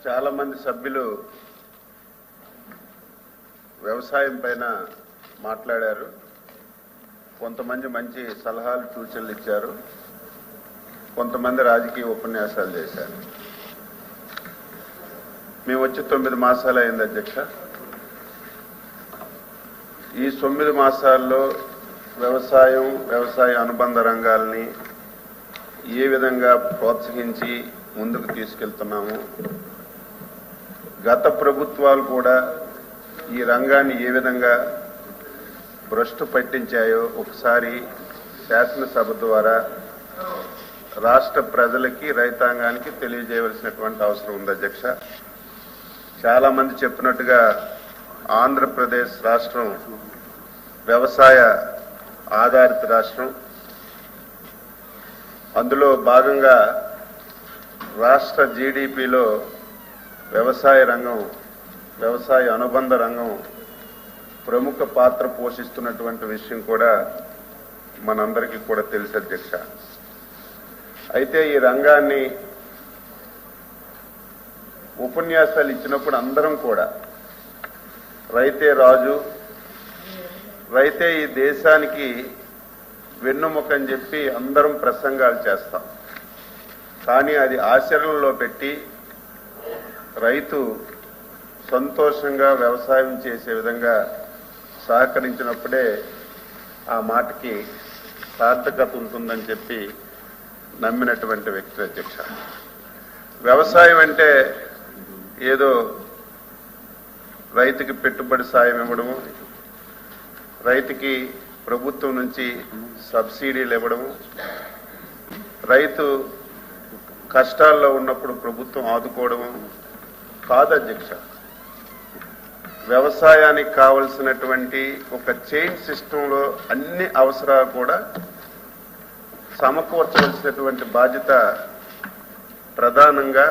చాలా మంది సభ్యులు వ్యవసాయం పైన మాట్లాడారు. కొంతమంది మంచి సలహాలు సూచనలు ఇచ్చారు, కొంతమంది రాజకీయ ఉపన్యాసాలు చేశారు. మేము వచ్చి 9 మాసాలు అయింది అధ్యక్ష. ఈ 9 మాసాల్లో వ్యవసాయ అనుబంధ రంగాల్ని ఏ విధంగా ప్రోత్సహించి ముందుకు తీసుకెళ్తున్నాము, గత ప్రభుత్వాలు కూడా ఈ రంగాన్ని ఏ విధంగా భ్రష్టు పట్టించాయో ఒకసారి శాసనసభ ద్వారా రాష్ట్ర ప్రజలకి, రైతాంగానికి తెలియజేయవలసినటువంటి అవసరం ఉంది అధ్యక్ష. చాలా మంది చెప్పినట్టుగా ఆంధ్రప్రదేశ్ రాష్ట్రం వ్యవసాయ ఆధారిత రాష్ట్రం. అందులో భాగంగా రాష్ట్ర జీడీపీలో వ్యవసాయ రంగం, వ్యవసాయ అనుబంధ రంగం ప్రముఖ పాత్ర పోషిస్తున్నటువంటి విషయం కూడా మనందరికీ కూడా తెలుసు అధ్యక్ష. అయితే ఈ రంగాన్ని ఉపన్యాసాలు ఇచ్చినప్పుడు అందరం కూడా రైతే రాజు, రైతే ఈ దేశానికి వెన్నుముక అని చెప్పి అందరం ప్రసంగాలు చేస్తాం. కానీ అది ఆచరణలో పెట్టి రైతు సంతోషంగా వ్యవసాయం చేసే విధంగా సహకరించినప్పుడే ఆ మాటకి సార్థకత ఉంటుందని చెప్పి నమ్మినటువంటి వ్యక్తి అధ్యక్ష. వ్యవసాయం అంటే ఏదో రైతుకి పెట్టుబడి సాయం ఇవ్వడము, రైతుకి ప్రభుత్వం నుంచి సబ్సిడీలు ఇవ్వడము, రైతు కష్టాల్లో ఉన్నప్పుడు ప్రభుత్వం ఆదుకోవడము కాదు అధ్యక్ష. వ్యవసాయానికి కావలసినటువంటి ఒక చైన్ సిస్టంలో అన్ని అవసరాలు కూడా సమకూర్చవలసినటువంటి బాధ్యత ప్రధానంగా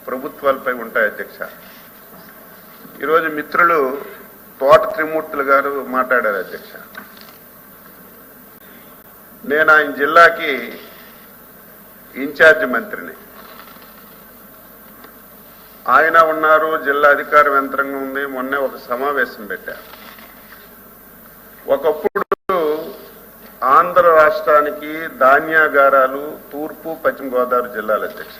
ప్రభుత్వాలపై ఉంటాయి అధ్యక్ష. ఈరోజు మిత్రులు తోట త్రిమూర్తులు గారు మాట్లాడారు అధ్యక్ష. నేను ఆయన జిల్లాకి ఇన్ఛార్జ్ మంత్రిని. ఆయన ఉన్నారు, జిల్లా అధికార యంత్రాంగం ఉంది. మొన్నే ఒక సమావేశం పెట్టారు. ఒకప్పుడు ఆంధ్ర రాష్ట్రానికి ధాన్యాగారాలు తూర్పు పశ్చిమ గోదావరి జిల్లాల అధ్యక్ష.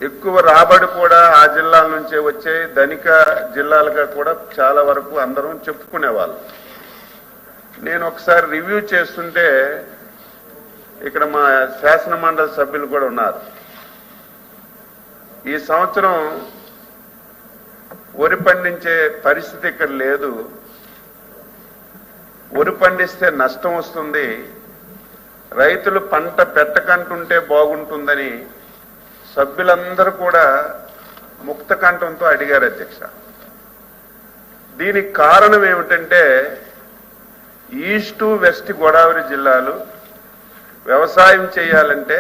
ఎక్కువ రాబడి కూడా ఆ జిల్లాల నుంచే వచ్చే ధనిక జిల్లాలుగా కూడా చాలా వరకు అందరం చెప్పుకునేవాళ్ళు. నేను ఒకసారి రివ్యూ చేస్తుంటే ఇక్కడ మా శాసన మండలి సభ్యులు కూడా ఉన్నారు. ఈ సంవత్సరం వరి పండించే పరిస్థితి ఇక్కడ లేదు. వరి పండిస్తే నష్టం వస్తుంది, రైతులు పంట పెట్టకంటుంటే బాగుంటుందని సభ్యులందరూ కూడా ముక్త కంఠంతో అడిగారు అధ్యక్ష. దీనికి కారణం ఏమిటంటే ఈస్ట్ వెస్ట్ గోదావరి జిల్లాలు వ్యవసాయం చేయాలంటే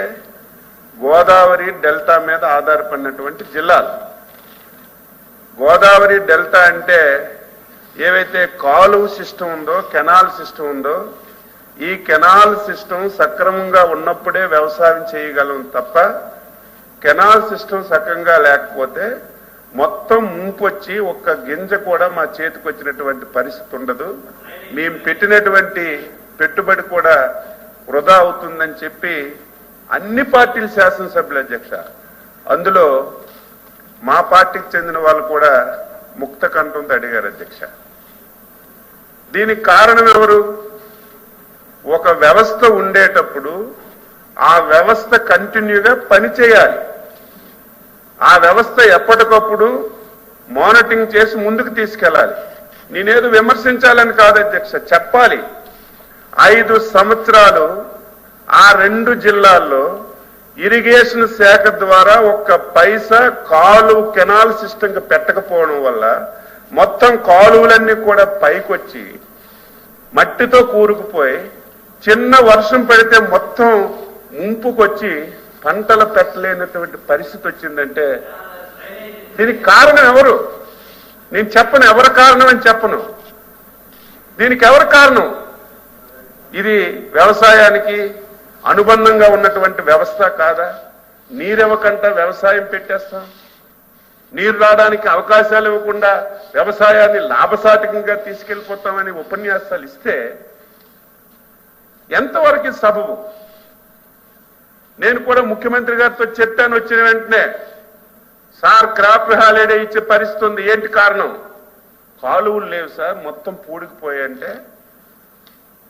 గోదావరి డెల్టా మీద ఆధారపడినటువంటి జిల్లాలు. గోదావరి డెల్టా అంటే ఏవైతే కాలువ సిస్టమ్ ఉందో, కెనాల్ సిస్టమ్ ఉందో, ఈ కెనాల్ సిస్టమ్ సక్రమంగా ఉన్నప్పుడే వ్యవసాయం చేయగలం తప్ప కెనాల్ సిస్టమ్ సక్రమంగా లేకపోతే మొత్తం ముంపొచ్చి ఒక్క గింజ కూడా మా చేతికి వచ్చినటువంటి పరిస్థితి ఉండదు. మేము పెట్టినటువంటి పెట్టుబడి కూడా వృధా అవుతుందని చెప్పి అన్ని పార్టీల శాసనసభ్యులు అధ్యక్ష, అందులో మా పార్టీకి చెందిన వాళ్ళు కూడా ముక్త కంఠంతో అడిగారు అధ్యక్ష. దీనికి కారణం ఎవరు? ఒక వ్యవస్థ ఉండేటప్పుడు ఆ వ్యవస్థ కంటిన్యూగా పనిచేయాలి. ఆ వ్యవస్థ ఎప్పటికప్పుడు మానిటరింగ్ చేసి ముందుకు తీసుకెళ్లాలి. నేనేదో విమర్శించాలని కాదు అధ్యక్ష, చెప్పాలి. 5 సంవత్సరాలు ఆ 2 జిల్లాల్లో ఇరిగేషన్ శాఖ ద్వారా ఒక్క పైసా కాలువ కెనాల్ సిస్టమ్ పెట్టకపోవడం వల్ల మొత్తం కాలువలన్నీ కూడా పైకొచ్చి మట్టితో కూరుకుపోయి చిన్న వర్షం పడితే మొత్తం ముంపుకొచ్చి పంటలు పెట్టలేనటువంటి పరిస్థితి వచ్చిందంటే దీనికి కారణం ఎవరు? నేను చెప్పను ఎవరి కారణం అని చెప్పను. దీనికి ఎవరి కారణం? ఇది వ్యవసాయానికి అనుబంధంగా ఉన్నటువంటి వ్యవస్థ కాదా? నీరెవకంట వ్యవసాయం పెట్టేస్తాం, నీరు రావడానికి అవకాశాలు ఇవ్వకుండా వ్యవసాయాన్ని లాభసాటికంగా తీసుకెళ్లిపోతామని ఉపన్యాసాలు ఇస్తే ఎంతవరకు సబబు? నేను కూడా ముఖ్యమంత్రి గారితో చెప్పాను వచ్చిన వెంటనే, సార్ క్రాప్ హాలిడే ఇచ్చే పరిస్థితి ఉంది, ఏంటి కారణం? కాలువలు లేవు సార్, మొత్తం పూడికిపోయాయంటే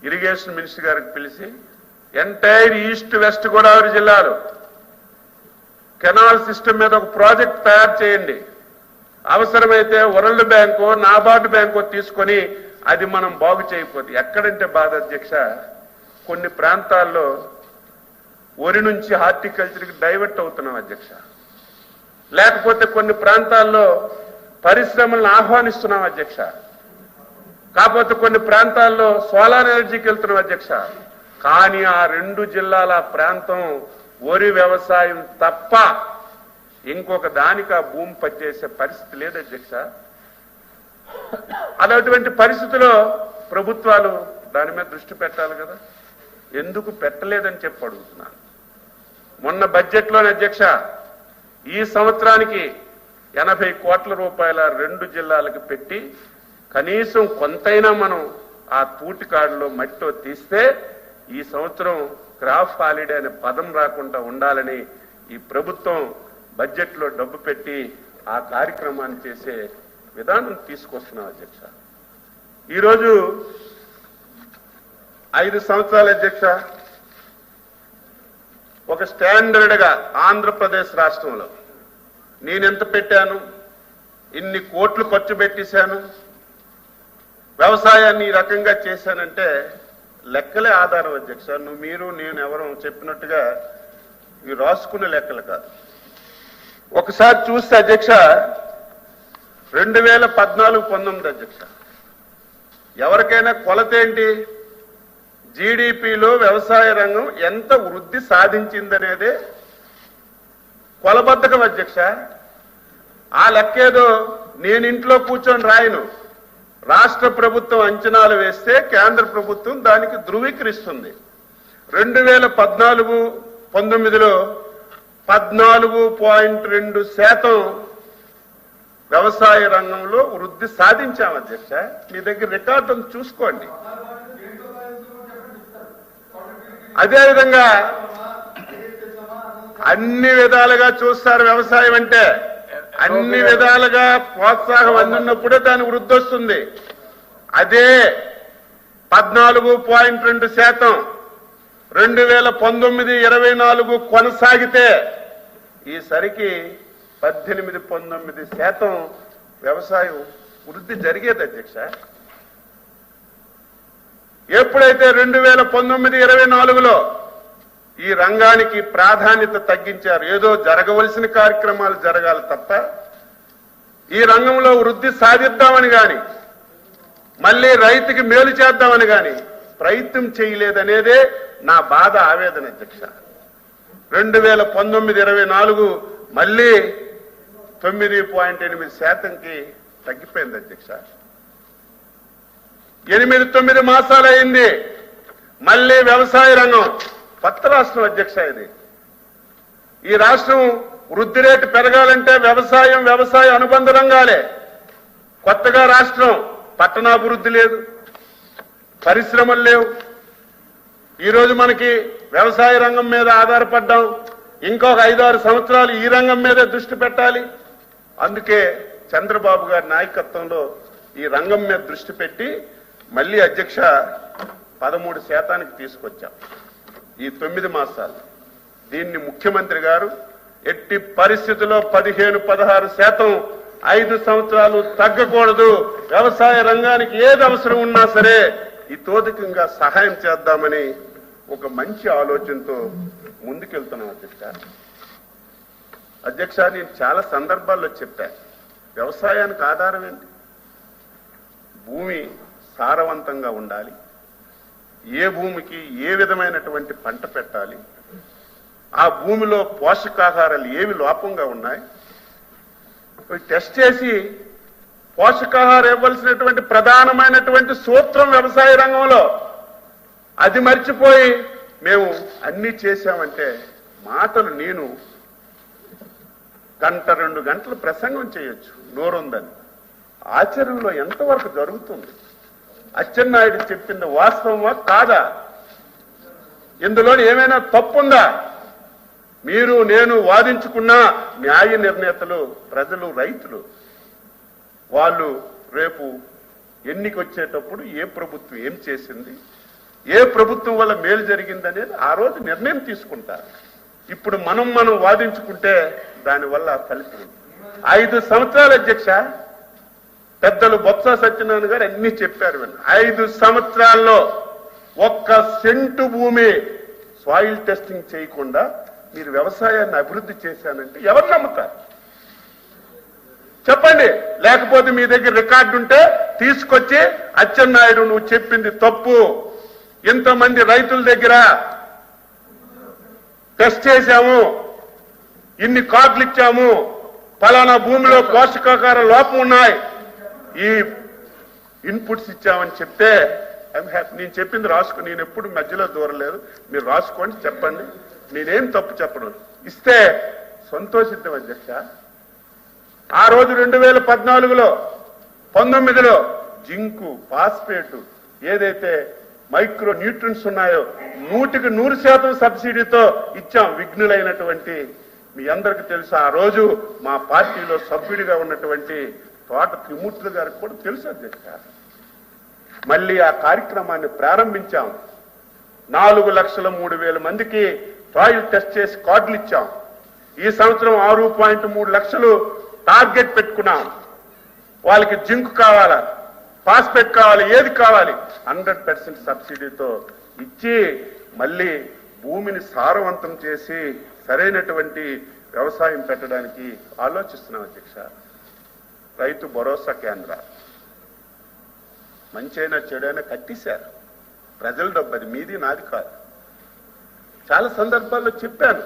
ఇరిగేషన్ మినిస్టర్ గారికి పిలిచి ఎంటైర్ ఈస్ట్ వెస్ట్ గోదావరి జిల్లాలో కెనాల్ సిస్టమ్ మీద ఒక ప్రాజెక్ట్ తయారు చేయండి, అవసరమైతే వరల్డ్ బ్యాంకో నాబార్డు బ్యాంకో తీసుకొని అది మనం బాగు చేయకపోతే. ఎక్కడంటే బాధ అధ్యక్ష, కొన్ని ప్రాంతాల్లో వరి నుంచి హార్టికల్చర్కి డైవర్ట్ అవుతున్నాం అధ్యక్ష. లేకపోతే కొన్ని ప్రాంతాల్లో పరిశ్రమలను ఆహ్వానిస్తున్నాం అధ్యక్ష. కాకపోతే కొన్ని ప్రాంతాల్లో సోలార్ ఎనర్జీకి వెళ్తున్నాం అధ్యక్ష. కానీ ఆ 2 జిల్లాల ప్రాంతం వరి వ్యవసాయం తప్ప ఇంకొక దానికి ఆ భూమి పనిచేసే పరిస్థితి లేదు అధ్యక్ష. అలాంటి పరిస్థితిలో ప్రభుత్వాలు దాని మీద దృష్టి పెట్టాలి కదా, ఎందుకు పెట్టలేదని చెప్పి అడుగుతున్నాను. మొన్న బడ్జెట్లోనే అధ్యక్ష ఈ సంవత్సరానికి 80 కోట్ల రూపాయల 2 జిల్లాలకు పెట్టి కనీసం కొంతైనా మనం ఆ తూటికాడులో మట్టితో తీస్తే ఈ సంవత్సరం క్రాప్ హాలిడే అనే పదం రాకుండా ఉండాలని ఈ ప్రభుత్వం బడ్జెట్లో డబ్బు పెట్టి ఆ కార్యక్రమాన్ని చేసే విధానం తీసుకొస్తున్నాం అధ్యక్ష. ఈరోజు 5 సంవత్సరాల అధ్యక్ష ఒక స్టాండర్డ్ గా ఆంధ్రప్రదేశ్ రాష్ట్రంలో నేనెంత పెట్టాను, ఇన్ని కోట్లు ఖర్చు పెట్టేశాను, వ్యవసాయాన్ని ఈ రకంగా చేశానంటే లెక్కలే ఆధారం అధ్యక్ష. మీరు నేను ఎవరు చెప్పినట్టుగా ఇవి రాసుకునే లెక్కలు కాదు. ఒకసారి చూస్తే అధ్యక్ష 2014-19 అధ్యక్ష ఎవరికైనా కొలత ఏంటి? జీడిపిలో వ్యవసాయ రంగం ఎంత వృద్ధి సాధించిందనేదే కొలబద్ధకం అధ్యక్ష. ఆ లెక్కేదో నేను ఇంట్లో కూర్చొని రాయను. రాష్ట్ర ప్రభుత్వం అంచనాలు వేస్తే కేంద్ర ప్రభుత్వం దానికి ధృవీకరిస్తుంది. 2014-19లో 14.2% వ్యవసాయ రంగంలో వృద్ధి సాధించాం అధ్యక్ష. మీ దగ్గర రికార్డును చూసుకోండి. అదేవిధంగా అన్ని విధాలుగా చూస్తారు వ్యవసాయం అంటే. అన్ని విధాలుగా ప్రోత్సాహం అందున్నప్పుడే దాని వృద్ధి వస్తుంది. అదే 14.2% 2019-24 కొనసాగితే ఈసరికి 18-19% వ్యవసాయం వృద్ధి జరిగేది అధ్యక్ష. ఎప్పుడైతే 2019-24లో ఈ రంగానికి ప్రాధాన్యత తగ్గించారు, ఏదో జరగవలసిన కార్యక్రమాలు జరగాలి తప్ప ఈ రంగంలో వృద్ధి సాధిద్దామని గాని మళ్ళీ రైతుకి మేలు చేద్దామని గాని ప్రయత్నం చేయలేదనేదే నా బాధ, ఆవేదన అధ్యక్ష. 2019-24 మళ్ళీ 9.8%కి తగ్గిపోయింది అధ్యక్ష. 8-9 మాసాలు అయింది. మళ్ళీ వ్యవసాయ రంగం కొత్త రాష్ట్రం అధ్యక్ష ఇది. ఈ రాష్ట్రం వృద్ధి రేటు పెరగాలంటే వ్యవసాయ అనుబంధ రంగాలే. కొత్తగా రాష్ట్రం పట్టణాభివృద్ధి లేదు, పరిశ్రమలు లేవు. ఈరోజు మనకి వ్యవసాయ రంగం మీద ఆధారపడ్డాం. ఇంకొక 5-6 సంవత్సరాలు ఈ రంగం మీదే దృష్టి పెట్టాలి. అందుకే చంద్రబాబు గారి నాయకత్వంలో ఈ రంగం మీద దృష్టి పెట్టి మళ్ళీ అధ్యక్ష 13%కి తీసుకొచ్చాం ఈ 9 మాసాలు. దీన్ని ముఖ్యమంత్రి గారు ఎట్టి పరిస్థితుల్లో 15-16% 5 సంవత్సరాలు తగ్గకూడదు, వ్యవసాయ రంగానికి ఏది అవసరం ఉన్నా సరే ఇతోధికంగా సహాయం చేద్దామని ఒక మంచి ఆలోచనతో ముందుకెళ్తున్నాం అధ్యక్ష. నేను చాలా సందర్భాల్లో చెప్పాను, వ్యవసాయానికి ఆధారం ఏంటి? భూమి సారవంతంగా ఉండాలి, ఏ భూమికి ఏ విధమైనటువంటి పంట పెట్టాలి, ఆ భూమిలో పోషకాహారాలు ఏవి లోపంగా ఉన్నాయి టెస్ట్ చేసి పోషకాహారం ఇవ్వాల్సినటువంటి ప్రధానమైనటువంటి సూత్రం వ్యవసాయ రంగంలో అది మర్చిపోయి మేము అన్ని చేశామంటే మాటలు. నేను 1-2 గంటలు ప్రసంగం చేయొచ్చు నోరుందని, ఆచరణలో ఎంతవరకు జరుగుతుంది? అచ్చెన్నాయుడు చెప్పింది వాస్తవమా కాదా? ఇందులో ఏమైనా తప్పుందా? మీరు నేను వాదించుకున్న న్యాయ నిర్ణేతలు ప్రజలు, రైతులు, వాళ్ళు రేపు ఎన్నికొచ్చేటప్పుడు ఏ ప్రభుత్వం ఏం చేసింది, ఏ ప్రభుత్వం వల్ల మేలు జరిగింది అనేది ఆ రోజు నిర్ణయం తీసుకుంటారు. ఇప్పుడు మనం వాదించుకుంటే దానివల్ల ఫలితం 5 సంవత్సరాలు అధ్యక్ష. పెద్దలు బొత్స సత్యనారాయణ గారు అన్ని చెప్పారు. 5 సంవత్సరాల్లో 1 సెంటు భూమి సాయిల్ టెస్టింగ్ చేయకుండా మీరు వ్యవసాయాన్ని అభివృద్ధి చేశానంటే ఎవరు నమ్ముతారు చెప్పండి? లేకపోతే మీ దగ్గర రికార్డు ఉంటే తీసుకొచ్చి అచ్చెన్నాయుడు నువ్వు చెప్పింది తప్పు, ఇంతమంది రైతుల దగ్గర టెస్ట్ చేశాము, ఇన్ని కార్డులు ఇచ్చాము, ఫలానా భూమిలో పోషకాహార లోపం ఉన్నాయి, ఈ ఇన్పుట్స్ ఇచ్చామని చెప్తే నేను చెప్పింది రాసుకో. నేను ఎప్పుడు మధ్యలో దూరలేదు, మీరు రాసుకోండి, చెప్పండి, నేనేం తప్పు చెప్పను. ఇస్తే సంతోషిద్దాం అధ్యక్ష. ఆ రోజు 2014లో 19లో జింకు, ఫాస్ఫేటు, ఏదైతే మైక్రో న్యూట్రియన్స్ ఉన్నాయో 100% సబ్సిడీతో ఇచ్చాం. విఘ్నులైనటువంటి మీ అందరికీ తెలుసు, ఆ రోజు మా పార్టీలో సభ్యుడిగా ఉన్నటువంటి తోట త్రిమూర్తులు గారికి కూడా తెలుసు అధ్యక్ష. మళ్ళీ ఆ కార్యక్రమాన్ని ప్రారంభించాం. 4,03,000 మందికి సాయిల్ టెస్ట్ చేసి కార్డులు ఇచ్చాం. ఈ సంవత్సరం 6.3 లక్షలు టార్గెట్ పెట్టుకున్నాం. వాళ్ళకి జింక్ కావాలా, ఫాస్ఫేట్ కావాలి, ఏది కావాలి 100% సబ్సిడీతో ఇచ్చి మళ్ళీ భూమిని సారవంతం చేసి సరైనటువంటి వ్యవసాయం పెట్టడానికి ఆలోచిస్తున్నాం అధ్యక్ష. రైతు భరోసా కేంద్రాలు మంచైనా చెడైనా కట్టేశారు. ప్రజల డబ్బు, అది మీది నాది కాదు. చాలా సందర్భాల్లో చెప్పాను,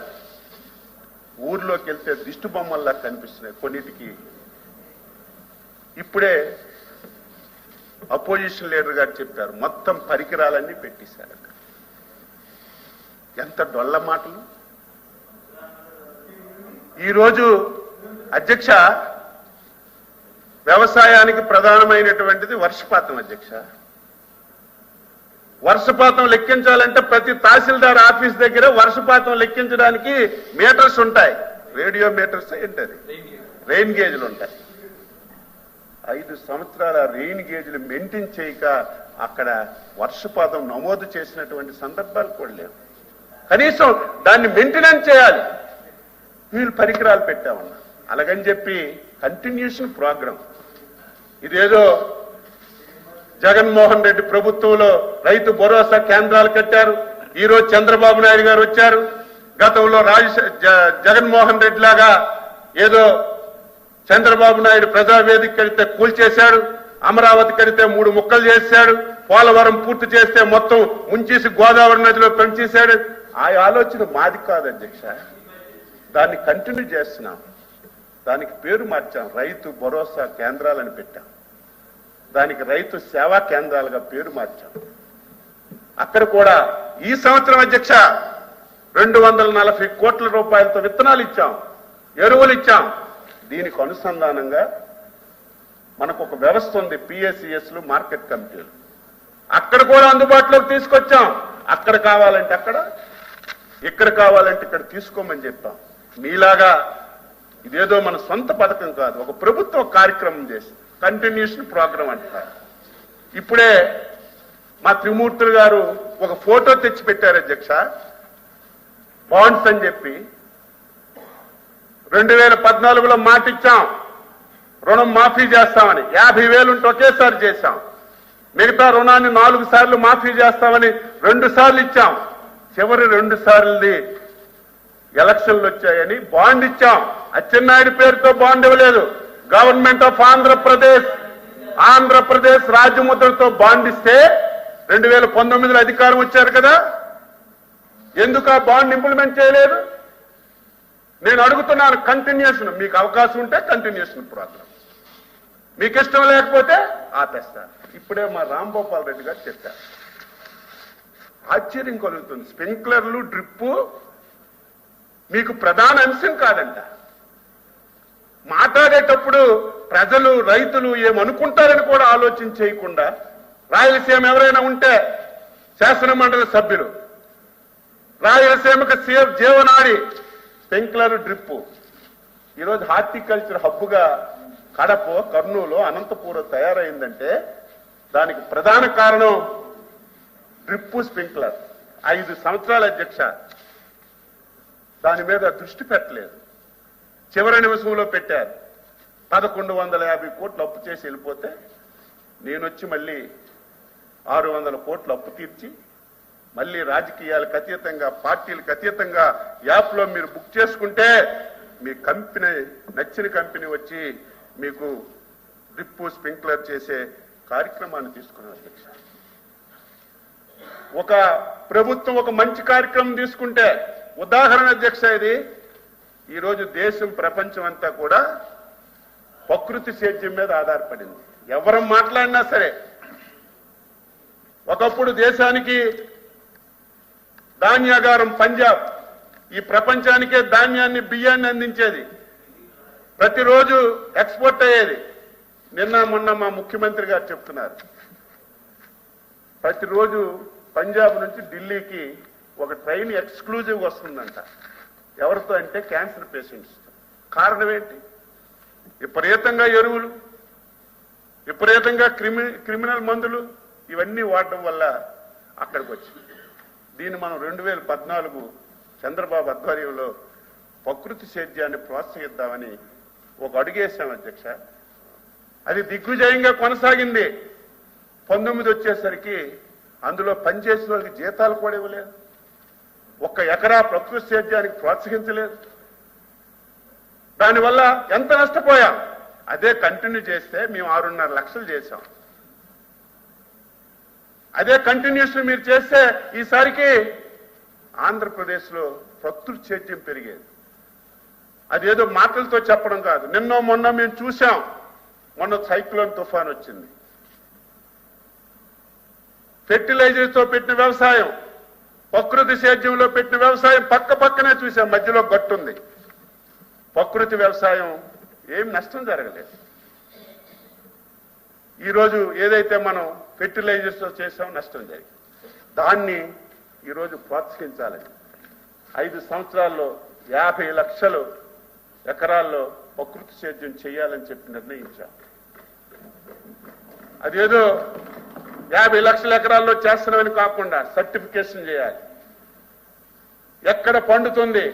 ఊర్లోకి వెళ్తే దిష్టి బొమ్మల్లా కనిపిస్తున్నాయి కొన్నిటికి. ఇప్పుడే అపోజిషన్ లీడర్ గారు చెప్పారు, మొత్తం పరికరాలన్నీ పెట్టేశారు. ఎంత డొల్ల మాటలు! ఈరోజు అధ్యక్ష వ్యవసాయానికి ప్రధానమైనటువంటిది వర్షపాతం అధ్యక్ష. వర్షపాతం లెక్కించాలంటే ప్రతి తహసీల్దార్ ఆఫీస్ దగ్గర వర్షపాతం లెక్కించడానికి మీటర్స్ ఉంటాయి. రేడియో మీటర్స్ ఏంటది, రెయిన్ గేజ్లు ఉంటాయి. 5 సంవత్సరాల రెయిన్ గేజ్లు మెయింటైన్ చేయక అక్కడ వర్షపాతం నమోదు చేసినటువంటి సందర్భాలు కూడా లేవు. కనీసం దాన్ని మెయింటెనెన్స్ చేయాలి. వీళ్ళు పరికరాలు పెట్టామన్నా అలాగని చెప్పి కంటిన్యూషన్ ప్రోగ్రామ్. ఇదేదో జగన్మోహన్ రెడ్డి ప్రభుత్వంలో రైతు భరోసా కేంద్రాలు కట్టారు. ఈరోజు చంద్రబాబు నాయుడు గారు వచ్చారు. గతంలో జగన్మోహన్ రెడ్డి లాగా ఏదో చంద్రబాబు నాయుడు ప్రజావేదిక కడితే కూల్చేశాడు, అమరావతి కడితే 3 ముక్కలు చేశాడు, పోలవరం పూర్తి చేస్తే మొత్తం ముంచేసి గోదావరి నదిలో పెంచేశాడు. ఆ ఆలోచన మాది కాదు అధ్యక్ష. దాన్ని కంటిన్యూ చేస్తున్నాం. దానికి పేరు మార్చాం, రైతు భరోసా కేంద్రాలని పెట్టాం. దానికి రైతు సేవా కేంద్రాలుగా పేరు మార్చాం. అక్కడ కూడా ఈ సంవత్సరం అధ్యక్ష 240 కోట్ల రూపాయలతో విత్తనాలు ఇచ్చాం, ఎరువులు ఇచ్చాం. దీనికి అనుసంధానంగా మనకు ఒక వ్యవస్థ ఉంది, పిఎస్సిఎస్లు, మార్కెట్ కమిటీలు. అక్కడ కూడా అందుబాటులోకి తీసుకొచ్చాం. అక్కడ కావాలంటే అక్కడ, ఇక్కడ కావాలంటే ఇక్కడ తీసుకోమని చెప్పాం. మీలాగా ఇదేదో మన సొంత పథకం కాదు, ఒక ప్రభుత్వ కార్యక్రమం చేసి కంటిన్యూషన్ ప్రోగ్రామ్ అంటారు. ఇప్పుడే మా త్రిమూర్తులు గారు ఒక ఫోటో తెచ్చి పెట్టారు అధ్యక్ష. బాండ్స్ అని చెప్పి 2014లో మాట ఇచ్చాం, రుణం మాఫీ చేస్తామని. 50,000 ఉంటే ఒకేసారి చేశాం. మిగతా రుణాన్ని 4 సార్లు మాఫీ చేస్తామని 2 సార్లు ఇచ్చాం. చివరి 2 సార్లు ఎలక్షన్లు వచ్చాయని బాండ్ ఇచ్చాం. అచ్చెన్నాయుడు పేరుతో బాండ్ ఇవ్వలేదు. గవర్నమెంట్ ఆఫ్ ఆంధ్రప్రదేశ్ రాజ్యముద్రతో బాండ్ ఇస్తే 2019లో అధికారం వచ్చారు కదా, ఎందుకు ఆ బాండ్ ఇంప్లిమెంట్ చేయలేదు? నేను అడుగుతున్నాను. కంటిన్యూషన్, మీకు అవకాశం ఉంటే కంటిన్యూషన్ ప్రోగ్రామ్, మీకు ఇష్టం లేకపోతే ఆపేస్తారు. ఇప్పుడే మా రాంగోపాల్ రెడ్డి గారు చెప్పారు. ఆశ్చర్యం కలుగుతుంది. స్ప్రింక్లర్లు, డ్రిప్పు మీకు ప్రధాన అంశం కాదంట. మాట్లాడేటప్పుడు ప్రజలు, రైతులు ఏమనుకుంటారని కూడా ఆలోచన చేయకుండా, రాయలసీమ ఎవరైనా ఉంటే శాసనమండలి సభ్యులు, రాయలసీమకు సేఫ్ జీవనాడి, స్ప్రింక్లర్, డ్రిప్పు. ఈరోజు హార్టికల్చర్ హబ్బుగా కడప, కర్నూలు, అనంతపురం తయారైందంటే దానికి ప్రధాన కారణం డ్రిప్పు, స్ప్రింక్లర్. 5 సంవత్సరాల అధ్యక్ష దాని మీద దృష్టి పెట్టలేదు. చివరి నిమిషంలో పెట్టారు. 1150 కోట్లు అప్పు చేసి వెళ్ళిపోతే నేనొచ్చి మళ్ళీ 600 కోట్లు అప్పు తీర్చి, మళ్ళీ రాజకీయాలకు అతీతంగా, పార్టీలకు అతీతంగా యాప్లో మీరు బుక్ చేసుకుంటే మీ కంపెనీ, నచ్చిన కంపెనీ వచ్చి మీకు డ్రిప్పు, స్ప్రింక్లర్ చేసే కార్యక్రమాన్ని తీసుకున్నారు అధ్యక్ష. ఒక ప్రభుత్వం ఒక మంచి కార్యక్రమం తీసుకుంటే, ఉదాహరణ అధ్యక్ష, ఇది ఈరోజు దేశం, ప్రపంచం అంతా కూడా ప్రకృతి సేద్యం మీద ఆధారపడింది. ఎవరు మాట్లాడినా సరే, ఒకప్పుడు దేశానికి ధాన్యాగారం పంజాబ్ ఈ ప్రపంచానికే ధాన్యాన్ని, బియ్యాన్ని అందించేది. ప్రతిరోజు ఎక్స్పోర్ట్ అయ్యేది. నిన్న మొన్న మా ముఖ్యమంత్రి గారు చెప్తున్నారు, ప్రతిరోజు పంజాబ్ నుంచి ఢిల్లీకి ఒక ట్రైన్ ఎక్స్క్లూజివ్ వస్తుందంట. ఎవరితో అంటే క్యాన్సర్ పేషెంట్స్. కారణం ఏంటి? విపరీతంగా ఎరువులు, విపరీతంగా క్రిమినల్ మందులు, ఇవన్నీ వాడడం వల్ల అక్కడికి వచ్చింది. దీన్ని మనం 2014 చంద్రబాబు ఆధ్వర్యంలో ప్రకృతి సేద్యాన్ని ప్రోత్సహిద్దామని ఒక అడుగేశాం అధ్యక్ష. అది దిగ్విజయంగా కొనసాగింది. 19 వచ్చేసరికి అందులో పనిచేసిన వాళ్ళకి జీతాలు కూడా ఇవ్వలేదు. 1 ఎకరా ప్రకృతి సేద్యానికి ప్రోత్సహించలేదు. దానివల్ల ఎంత నష్టపోయాం. అదే కంటిన్యూ చేస్తే మేము 6.5 లక్షలు చేశాం. అదే కంటిన్యూషన్ మీరు చేస్తే ఈసారికి ఆంధ్రప్రదేశ్లో ప్రకృతి సేద్యం పెరిగేది. అదేదో మాటలతో చెప్పడం కాదు. నిన్నో మొన్న మేము చూసాం. మొన్న సైక్లోన్ తుఫాన్ వచ్చింది. ఫెర్టిలైజర్తో పెట్టిన వ్యవసాయం, ప్రకృతి సేద్యంలో పెట్టిన వ్యవసాయం పక్క పక్కనే చూసాం. మధ్యలో గట్టుంది. ప్రకృతి వ్యవసాయం ఏం నష్టం జరగలేదు. ఈరోజు ఏదైతే మనం ఫెర్టిలైజర్స్ చేసామో నష్టం జరిగింది. దాన్ని ఈరోజు ప్రోత్సహించాలని 5 సంవత్సరాల్లో 50 లక్షల ఎకరాల్లో ప్రకృతి సేద్యం చేయాలని చెప్పి నిర్ణయించాం. అదేదో 50 లక్షల ఎకరాల్లో చేస్తున్నామని కాకుండా సర్టిఫికేషన్ చేయాలి. ఎక్కడ పండుతుంది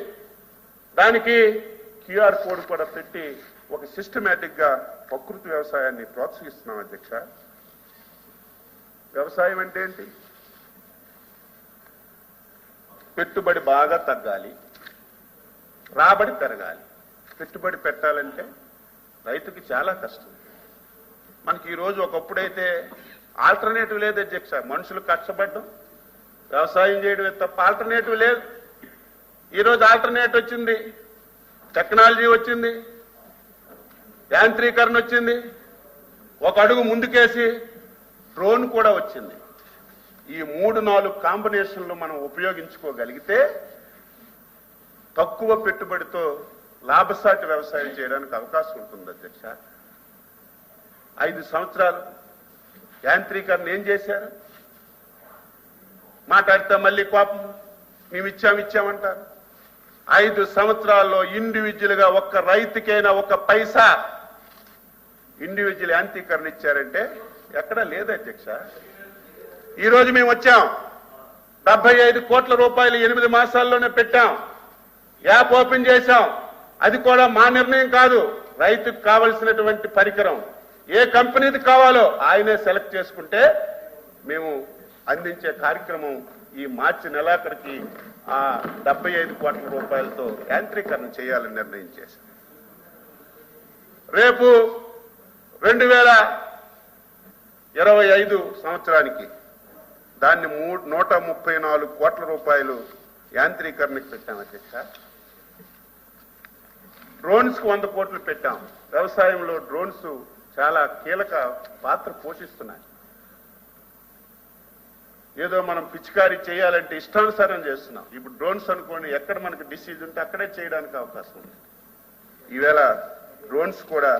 దానికి QR కోడ్ కూడా పెట్టి ఒక సిస్టమేటిక్ గా ప్రకృతి వ్యవసాయాన్ని ప్రోత్సహిస్తున్నాం అధ్యక్ష. వ్యవసాయం అంటే ఏంటి? పెట్టుబడి బాగా తగ్గాలి, రాబడి పెరగాలి. పెట్టుబడి పెట్టాలంటే రైతుకి చాలా కష్టం. మనకి ఈరోజు ఒకప్పుడైతే ఆల్టర్నేటివ్ లేదు అధ్యక్ష. మనుషులు కష్టపడడం, వ్యవసాయం చేయడమే తప్ప ఆల్టర్నేటివ్ లేదు. ఈరోజు ఆల్టర్నేటివ్ వచ్చింది, టెక్నాలజీ వచ్చింది, యాంత్రీకరణ వచ్చింది, ఒక అడుగు ముందుకేసి డ్రోన్ కూడా వచ్చింది. ఈ 3-4 కాంబినేషన్లు మనం ఉపయోగించుకోగలిగితే తక్కువ పెట్టుబడితో లాభసాటి వ్యవసాయం చేయడానికి అవకాశం ఉంటుంది అధ్యక్ష. 5 సంవత్సరాలు యాంత్రీకరణ ఏం చేశారు? మాట్లాడితే మళ్ళీ కోపం, మేము ఇచ్చామంటారు. 5 సంవత్సరాల్లో ఇండివిజువల్ గా ఒక్క రైతుకైనా ఒక పైసా ఇండివిజువల్ యాంత్రీకరణ ఇచ్చారంటే ఎక్కడా లేదు అధ్యక్ష. ఈ రోజు మేము వచ్చాం, 75 కోట్ల రూపాయలు 8 మాసాల్లోనే పెట్టాం. యాప్ ఓపెన్ చేశాం. అది కూడా మా నిర్ణయం కాదు, రైతుకు కావలసినటువంటి పరికరం ఏ కంపెనీది కావాలో ఆయనే సెలెక్ట్ చేసుకుంటే మేము అందించే కార్యక్రమం ఈ మార్చి నెలాఖరికి ఆ 75 కోట్ల రూపాయలతో యాంత్రీకరణ చేయాలని నిర్ణయం చేశాం. రేపు 2025 సంవత్సరానికి దాన్ని 134 కోట్ల రూపాయలు యాంత్రీకరణకు పెట్టాం అధ్యక్ష. డ్రోన్స్ కు 100 కోట్లు పెట్టాం. వ్యవసాయంలో డ్రోన్స్ చాలా కీలక పాత్ర పోషిస్తున్నాయి. ఏదో మనం పిచికారీ చేయాలంటే ఇష్టానుసారం చేస్తున్నాం. ఇప్పుడు డ్రోన్స్ అనుకోండి, ఎక్కడ మనకు డిసీజ్ ఉంటే అక్కడే చేయడానికి అవకాశం ఉంది. ఈవేళ డ్రోన్స్ కూడా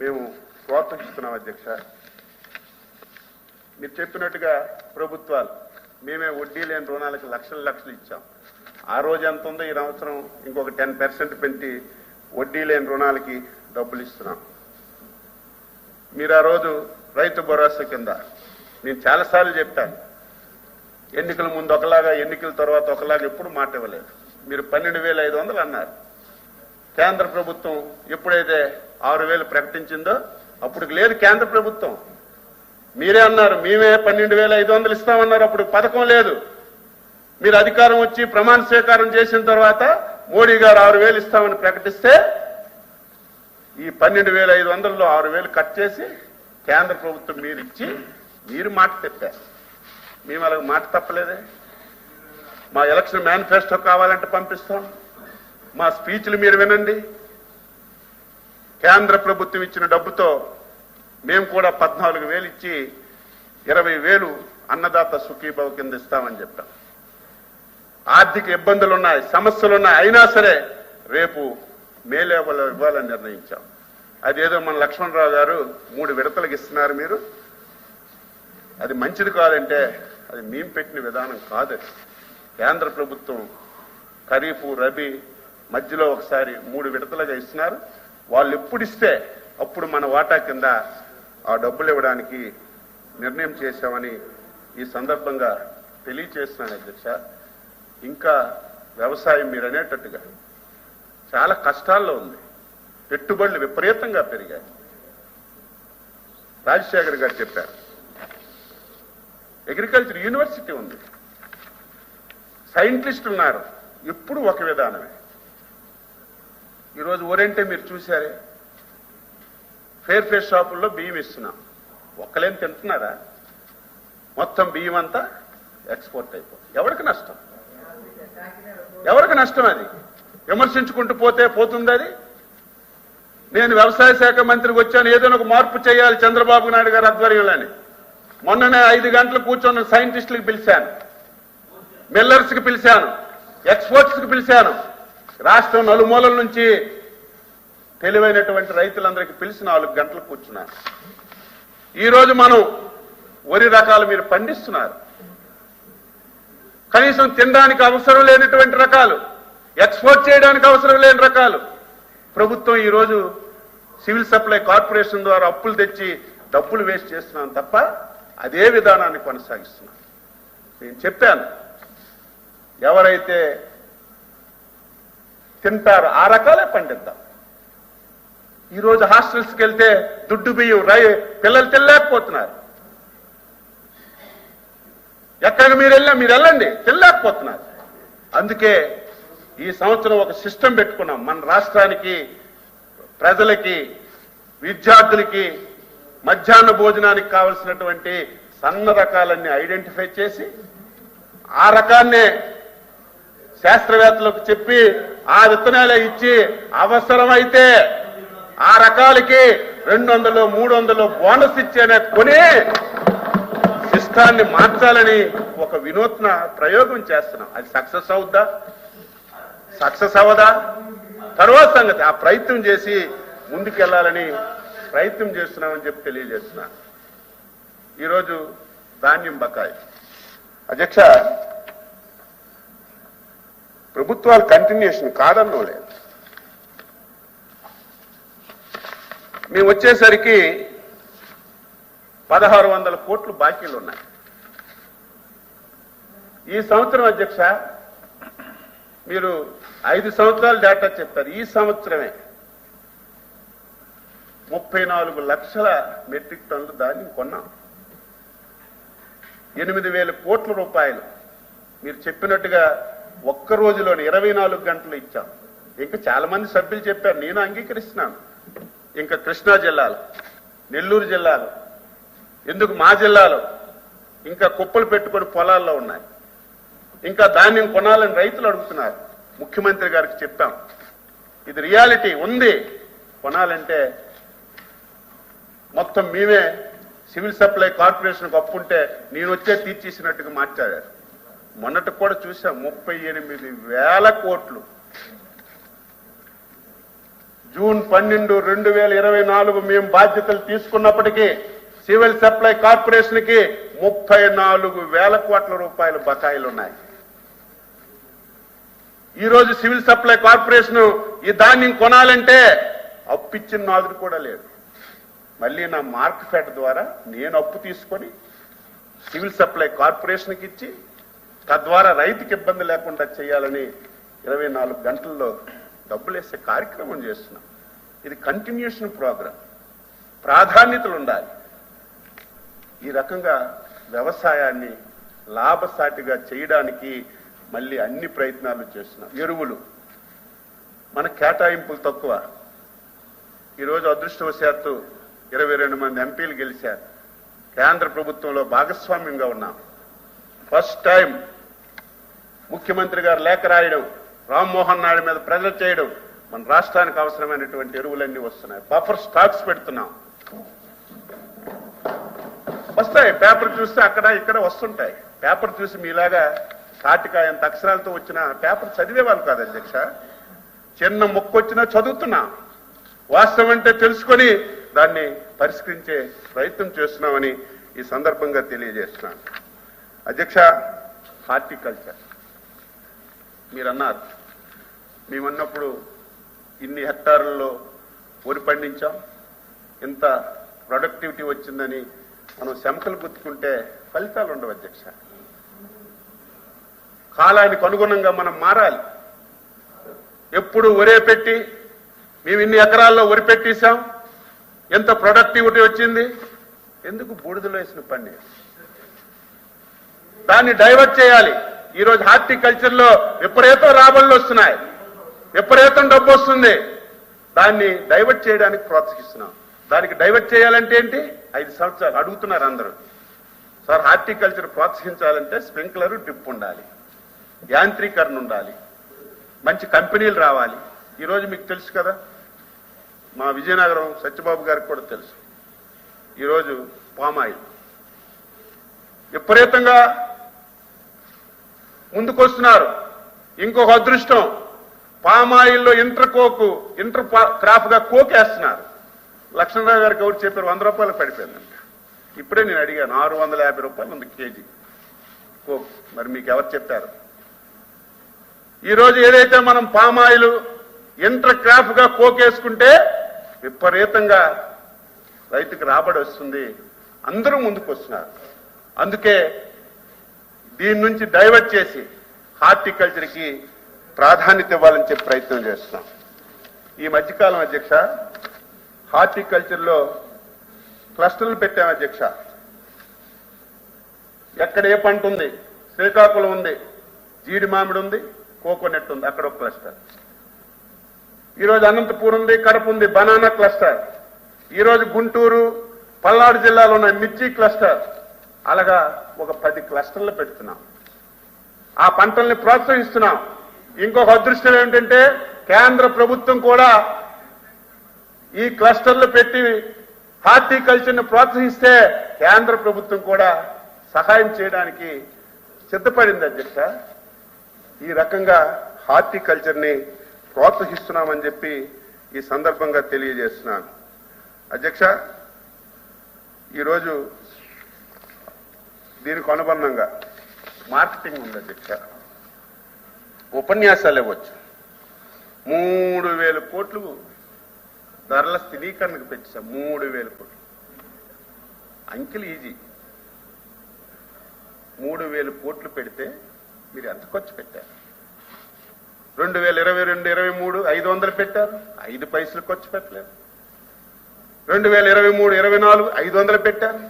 మేము ప్రోత్సహిస్తున్నాం అధ్యక్ష. మీరు చెప్పినట్టుగా ప్రభుత్వాలు మేమే వడ్డీ లేని రుణాలకు లక్షలు ఇచ్చాం. ఆ రోజు ఎంత ఉందో ఈ సంవత్సరం ఇంకొక 10% పెంచి వడ్డీ లేని రుణాలకి డబ్బులు ఇస్తున్నాం. మీరు ఆ రోజు రైతు భరోసా కింద నేను చాలాసార్లు చెప్పాను, ఎన్నికల ముందు ఒకలాగా, ఎన్నికల తర్వాత ఒకలాగా ఎప్పుడు మాట ఇవ్వలేదు. మీరు 12,500 అన్నారు. కేంద్ర ప్రభుత్వం ఎప్పుడైతే 6,000 ప్రకటించిందో అప్పుడు లేదు కేంద్ర ప్రభుత్వం. మీరే అన్నారు మేమే 12,500 ఇస్తామన్నారు. అప్పుడు పథకం లేదు. మీరు అధికారం వచ్చి ప్రమాణ స్వీకారం చేసిన తర్వాత మోడీ గారు 6,000 ఇస్తామని ప్రకటిస్తే ఈ 12,500లో 6,000 కట్ చేసి కేంద్ర ప్రభుత్వం మీరు ఇచ్చి మీరు మాట తెప్పారు. మేము అలాగ మాట తప్పలేదే. మా ఎలక్షన్ మేనిఫెస్టో కావాలంటే పంపిస్తాం. మా స్పీచ్లు మీరు వినండి. కేంద్ర ప్రభుత్వం ఇచ్చిన డబ్బుతో మేము కూడా 14,000 ఇచ్చి 20,000 అన్నదాత సుఖీభవ కింద ఇస్తామని చెప్పాం. ఆర్థిక ఇబ్బందులున్నాయి, సమస్యలున్నాయి, అయినా సరే రేపు మే లెవెల్లో ఇవ్వాలని నిర్ణయించాం. అదేదో మన లక్ష్మణరావు గారు 3 విడతలకు ఇస్తున్నారు మీరు, అది మంచిది కాదంటే అది మేము పెట్టిన విధానం కాదు. కేంద్ర ప్రభుత్వం ఖరీఫ్, రబీ మధ్యలో ఒకసారి 3 విడతలుగా ఇస్తున్నారు. వాళ్ళు ఎప్పుడు ఇస్తే అప్పుడు మన వాటా కింద ఆ డబ్బులు ఇవ్వడానికి నిర్ణయం చేశామని ఈ సందర్భంగా తెలియచేస్తున్నాను అధ్యక్ష. ఇంకా వ్యవసాయం మీరు అనేటట్టుగా చాలా కష్టాల్లో ఉంది. పెట్టుబడులు విపరీతంగా పెరిగాయి. రాజశేఖర్ గారు చెప్పారు, అగ్రికల్చర్ యూనివర్సిటీ ఉంది, సైంటిస్టులు ఉన్నారు, ఎప్పుడు ఒక విధానమే. ఈరోజు ఊరంటే మీరు చూశారే, ఫేర్ షాపుల్లో బియ్యం ఇస్తున్నాం. ఒక్కలేం తింటున్నారా? మొత్తం బియ్యం అంతా ఎక్స్పోర్ట్ అయిపోతుంది. ఎవరికి నష్టం? ఎవరికి నష్టం? అది విమర్శించుకుంటూ పోతుంది అది. నేను వ్యవసాయ శాఖ మంత్రికి వచ్చాను, ఏదైనా ఒక మార్పు చేయాలి చంద్రబాబు నాయుడు గారి ఆధ్వర్యంలోని. మొన్ననే 5 గంటలు కూర్చొని సైంటిస్టులకు పిలిచాను, మిల్లర్స్ కి పిలిచాను, ఎక్స్పోర్ట్స్ కి పిలిచాను. రాష్ట్రం నలుమూలల నుంచి తెలివైనటువంటి రైతులందరికీ పిలిచి 4 గంటలు కూర్చున్నారు. ఈరోజు మనం వరి రకాలు మీరు పండిస్తున్నారు. కనీసం తినడానికి అవసరం లేనటువంటి రకాలు, ఎక్స్పోర్ట్ చేయడానికి అవసరం లేని రకాలు ప్రభుత్వం ఈరోజు సివిల్ సప్లై కార్పొరేషన్ ద్వారా అప్పులు తెచ్చి డబ్బులు వేస్ట్ చేస్తున్నాం తప్ప అదే విధానాన్ని కొనసాగిస్తున్నాం. నేను చెప్పాను, ఎవరైతే తింటారో ఆ రకాలే పండిద్దాం. ఈరోజు హాస్టల్స్కి వెళ్తే దుడ్డు బియ్యం పిల్లలు తినలేకపోతున్నారు. ఎక్కడికి మీరు వెళ్ళండి, తినలేకపోతున్నారు. అందుకే ఈ సంవత్సరం ఒక సిస్టమ్ పెట్టుకున్నాం. మన రాష్ట్రానికి, ప్రజలకి, విద్యార్థులకి మధ్యాహ్న భోజనానికి కావలసినటువంటి సన్న రకాలన్నీ ఐడెంటిఫై చేసి ఆ రకాన్నే శాస్త్రవేత్తలకు చెప్పి ఆ విత్తనాలే ఇచ్చి అవసరమైతే ఆ రకాలకి 200, 300 బోనస్ ఇచ్చేనే కొని సిస్టాన్ని మార్చాలని ఒక వినూత్న ప్రయోగం చేస్తున్నాం. అది సక్సెస్ అవుద్దా, సక్సెస్ అవ్వదా తర్వాత సంగతి. ఆ ప్రయత్నం చేసి ముందుకెళ్లాలని ప్రయత్నం చేస్తున్నామని చెప్పి తెలియజేస్తున్నా. ఈరోజు ధాన్యం బకాయి. అధ్యక్ష, ప్రభుత్వాలు కంటిన్యూషన్ కాదన్నో లేదు. మేము వచ్చేసరికి 1600 కోట్లు బాకీలు ఉన్నాయి. ఈ సంవత్సరం అధ్యక్ష మీరు 5 సంవత్సరాల డేటా చెప్పారు. ఈ సంవత్సరమే 34 లక్షల మెట్రిక్ టన్నులు ధాన్యం కొన్నాం. 8,000 కోట్ల రూపాయలు మీరు చెప్పినట్టుగా ఒక్క రోజులోనే 24 గంటలు ఇచ్చాం. ఇంకా చాలా మంది సభ్యులు చెప్పారు, నేను అంగీకరిస్తున్నాను. ఇంకా కృష్ణా జిల్లాలో, నెల్లూరు జిల్లాలో, ఎందుకు మా జిల్లాలో ఇంకా కుప్పలు పెట్టుకొని పొలాల్లో ఉన్నాయి. ఇంకా ధాన్యం కొనాలని రైతులు అడుగుతున్నారు. ముఖ్యమంత్రి గారికి చెప్పాం, ఇది రియాలిటీ ఉంది. కొనాలంటే మొత్తం మేమే సివిల్ సప్లై కార్పొరేషన్కి అప్పుంటే నేను వచ్చే తీర్చేసినట్టుగా మాట్లాడారు. మొన్నటి కూడా చూసాం, 38,000 కోట్లు. జూన్ 12, 2024 మేము బాధ్యతలు తీసుకున్నప్పటికీ సివిల్ సప్లై కార్పొరేషన్ కి 34,000 కోట్ల రూపాయలు బకాయిలు ఉన్నాయి. ఈ రోజు సివిల్ సప్లై కార్పొరేషన్ ఈ ధాన్యం కొనాలంటే అప్పిచ్చిన నాదుడు కూడా లేదు. మళ్ళీ నా మార్క్ ఫెడ్ ద్వారా నేను అప్పు తీసుకొని సివిల్ సప్లై కార్పొరేషన్కి ఇచ్చి తద్వారా రైతుకి ఇబ్బంది లేకుండా చేయాలని 24 గంటల్లో డబ్బులు వేసే కార్యక్రమం చేస్తున్నాం. ఇది కంటిన్యూషన్ ప్రోగ్రాం. ప్రాధాన్యతలు ఉండాలి. ఈ రకంగా వ్యవసాయాన్ని లాభసాటిగా చేయడానికి మళ్ళీ అన్ని ప్రయత్నాలు చేస్తున్నాం. ఎరువులు మన కేటాయింపులు తక్కువ. ఈరోజు అదృష్టవశాత్తు 22 మంది ఎంపీలు గెలిచారు. కేంద్ర ప్రభుత్వంలో భాగస్వామ్యంగా ఉన్నాం. ఫస్ట్ టైం ముఖ్యమంత్రి గారు లేఖ రాయడం, రామ్మోహన్ నాయుడు మీద ప్రెజర్ చేయడం, మన రాష్ట్రానికి అవసరమైనటువంటి ఎరువులన్నీ వస్తున్నాయి. బఫర్ స్టాక్స్ పెడుతున్నాం. వస్తాయి, పేపర్ చూస్తే అక్కడ ఇక్కడ వస్తుంటాయి. పేపర్ చూసి మీలాగా తాటికాయంత అక్షరాలతో వచ్చిన పేపర్ చదివేవాళ్ళు కాదు అధ్యక్ష. చిన్న మొక్క వచ్చినా చదువుతున్నా. వాస్తవం అంటే తెలుసుకొని దాన్ని పరిష్కరించే ప్రయత్నం చేస్తున్నామని ఈ సందర్భంగా తెలియజేస్తున్నాను. అధ్యక్ష, హార్టికల్చర్ మీరన్నారు, మేమన్నప్పుడు ఇన్ని హెక్టార్లలో వరి పండించాం, ఇంత ప్రొడక్టివిటీ వచ్చిందని మనం శంకలు గుర్తుకుంటే ఫలితాలు ఉండవు అధ్యక్ష. కాలానికి అనుగుణంగా మనం మారాలి. ఎప్పుడు ఒరే పెట్టి మేము ఇన్ని ఎకరాల్లో వరి పెట్టేశాం, ఎంత ప్రొడక్టివిటీ వచ్చింది, ఎందుకు బూడిదలో వేసిన పని? దాన్ని డైవర్ట్ చేయాలి. ఈరోజు హార్టికల్చర్ లో విపరీతం రాబడులు వస్తున్నాయి, విపరీతం డబ్బు వస్తుంది. దాన్ని డైవర్ట్ చేయడానికి ప్రోత్సహిస్తున్నాం. దానికి డైవర్ట్ చేయాలంటే ఏంటి? 5 సంవత్సరాలు అడుగుతున్నారు అందరూ. సార్, హార్టికల్చర్ ప్రోత్సహించాలంటే స్ప్రింక్లర్, డ్రిప్ ఉండాలి, యాంత్రీకరణ ఉండాలి, మంచి కంపెనీలు రావాలి. ఈరోజు మీకు తెలుసు కదా, మా విజయనగరం సత్యబాబు గారికి కూడా తెలుసు, ఈరోజు పామాయిల్ విపరీతంగా ముందుకొస్తున్నారు. ఇంకొక అదృష్టం, పామాయిల్లో ఇంటర్ క్రాప్ గా కోకేస్తున్నారు. లక్ష్మణరావు గారికి ఎవరు చెప్పారు? 100 రూపాయలు పడిపోయిందంట. ఇప్పుడే నేను అడిగాను, 650 రూపాయలు ఉంది కేజీ కోక్. మరి మీకు ఎవరు చెప్పారు? ఈరోజు ఏదైతే మనం పామాయిల్ ఇంటర్ క్రాప్ గా కోకేసుకుంటే విపరీతంగా రైతుకు రాబడి వస్తుంది, అందరూ ముందుకు వస్తున్నారు. అందుకే దీని నుంచి డైవర్ట్ చేసి హార్టికల్చర్కి ప్రాధాన్యత ఇవ్వాలని చెప్పి ప్రయత్నం చేస్తున్నాం. ఈ మధ్యకాలం అధ్యక్ష హార్టికల్చర్లో క్లస్టర్లు పెట్టాం అధ్యక్ష. ఎక్కడ ఏ పంట ఉంది? శ్రీకాకుళం ఉంది, జీడి మామిడి ఉంది, కోకోనట్ ఉంది, అక్కడ ఒక క్లస్టర్. ఈరోజు అనంతపూర్ ఉంది, కడప ఉంది, బనానా క్లస్టర్. ఈరోజు గుంటూరు, పల్నాడు జిల్లాలో ఉన్న మిర్చి క్లస్టర్. అలాగా ఒక 10 క్లస్టర్లు పెడుతున్నాం. ఆ పంటల్ని ప్రోత్సహిస్తున్నాం. ఇంకొక అదృష్టం ఏమిటంటే కేంద్ర ప్రభుత్వం కూడా ఈ క్లస్టర్లు పెట్టి హార్టికల్చర్ ని ప్రోత్సహిస్తే కేంద్ర ప్రభుత్వం కూడా సహాయం చేయడానికి సిద్ధపడింది అధ్యక్ష. ఈ రకంగా హార్టికల్చర్ ని ప్రోత్సహిస్తున్నామని చెప్పి ఈ సందర్భంగా తెలియజేస్తున్నాను. అధ్యక్ష, ఈరోజు దీనికి అనుబంధంగా మార్కెటింగ్ ఉంది అధ్యక్ష. ఉపన్యాసాలు ఇవ్వచ్చు. 3000 కోట్లు ధరల స్థిరీకరణకు పెట్టాం. 3000 కోట్లు అంకెలు ఈజీ. 3000 కోట్లు పెడితే మీరు ఎంత ఖర్చు పెట్టారు? 2022-23 500 పెట్టారు, 5 పైసలు ఖర్చు పెట్టలేదు. 2023-24 500 పెట్టారు,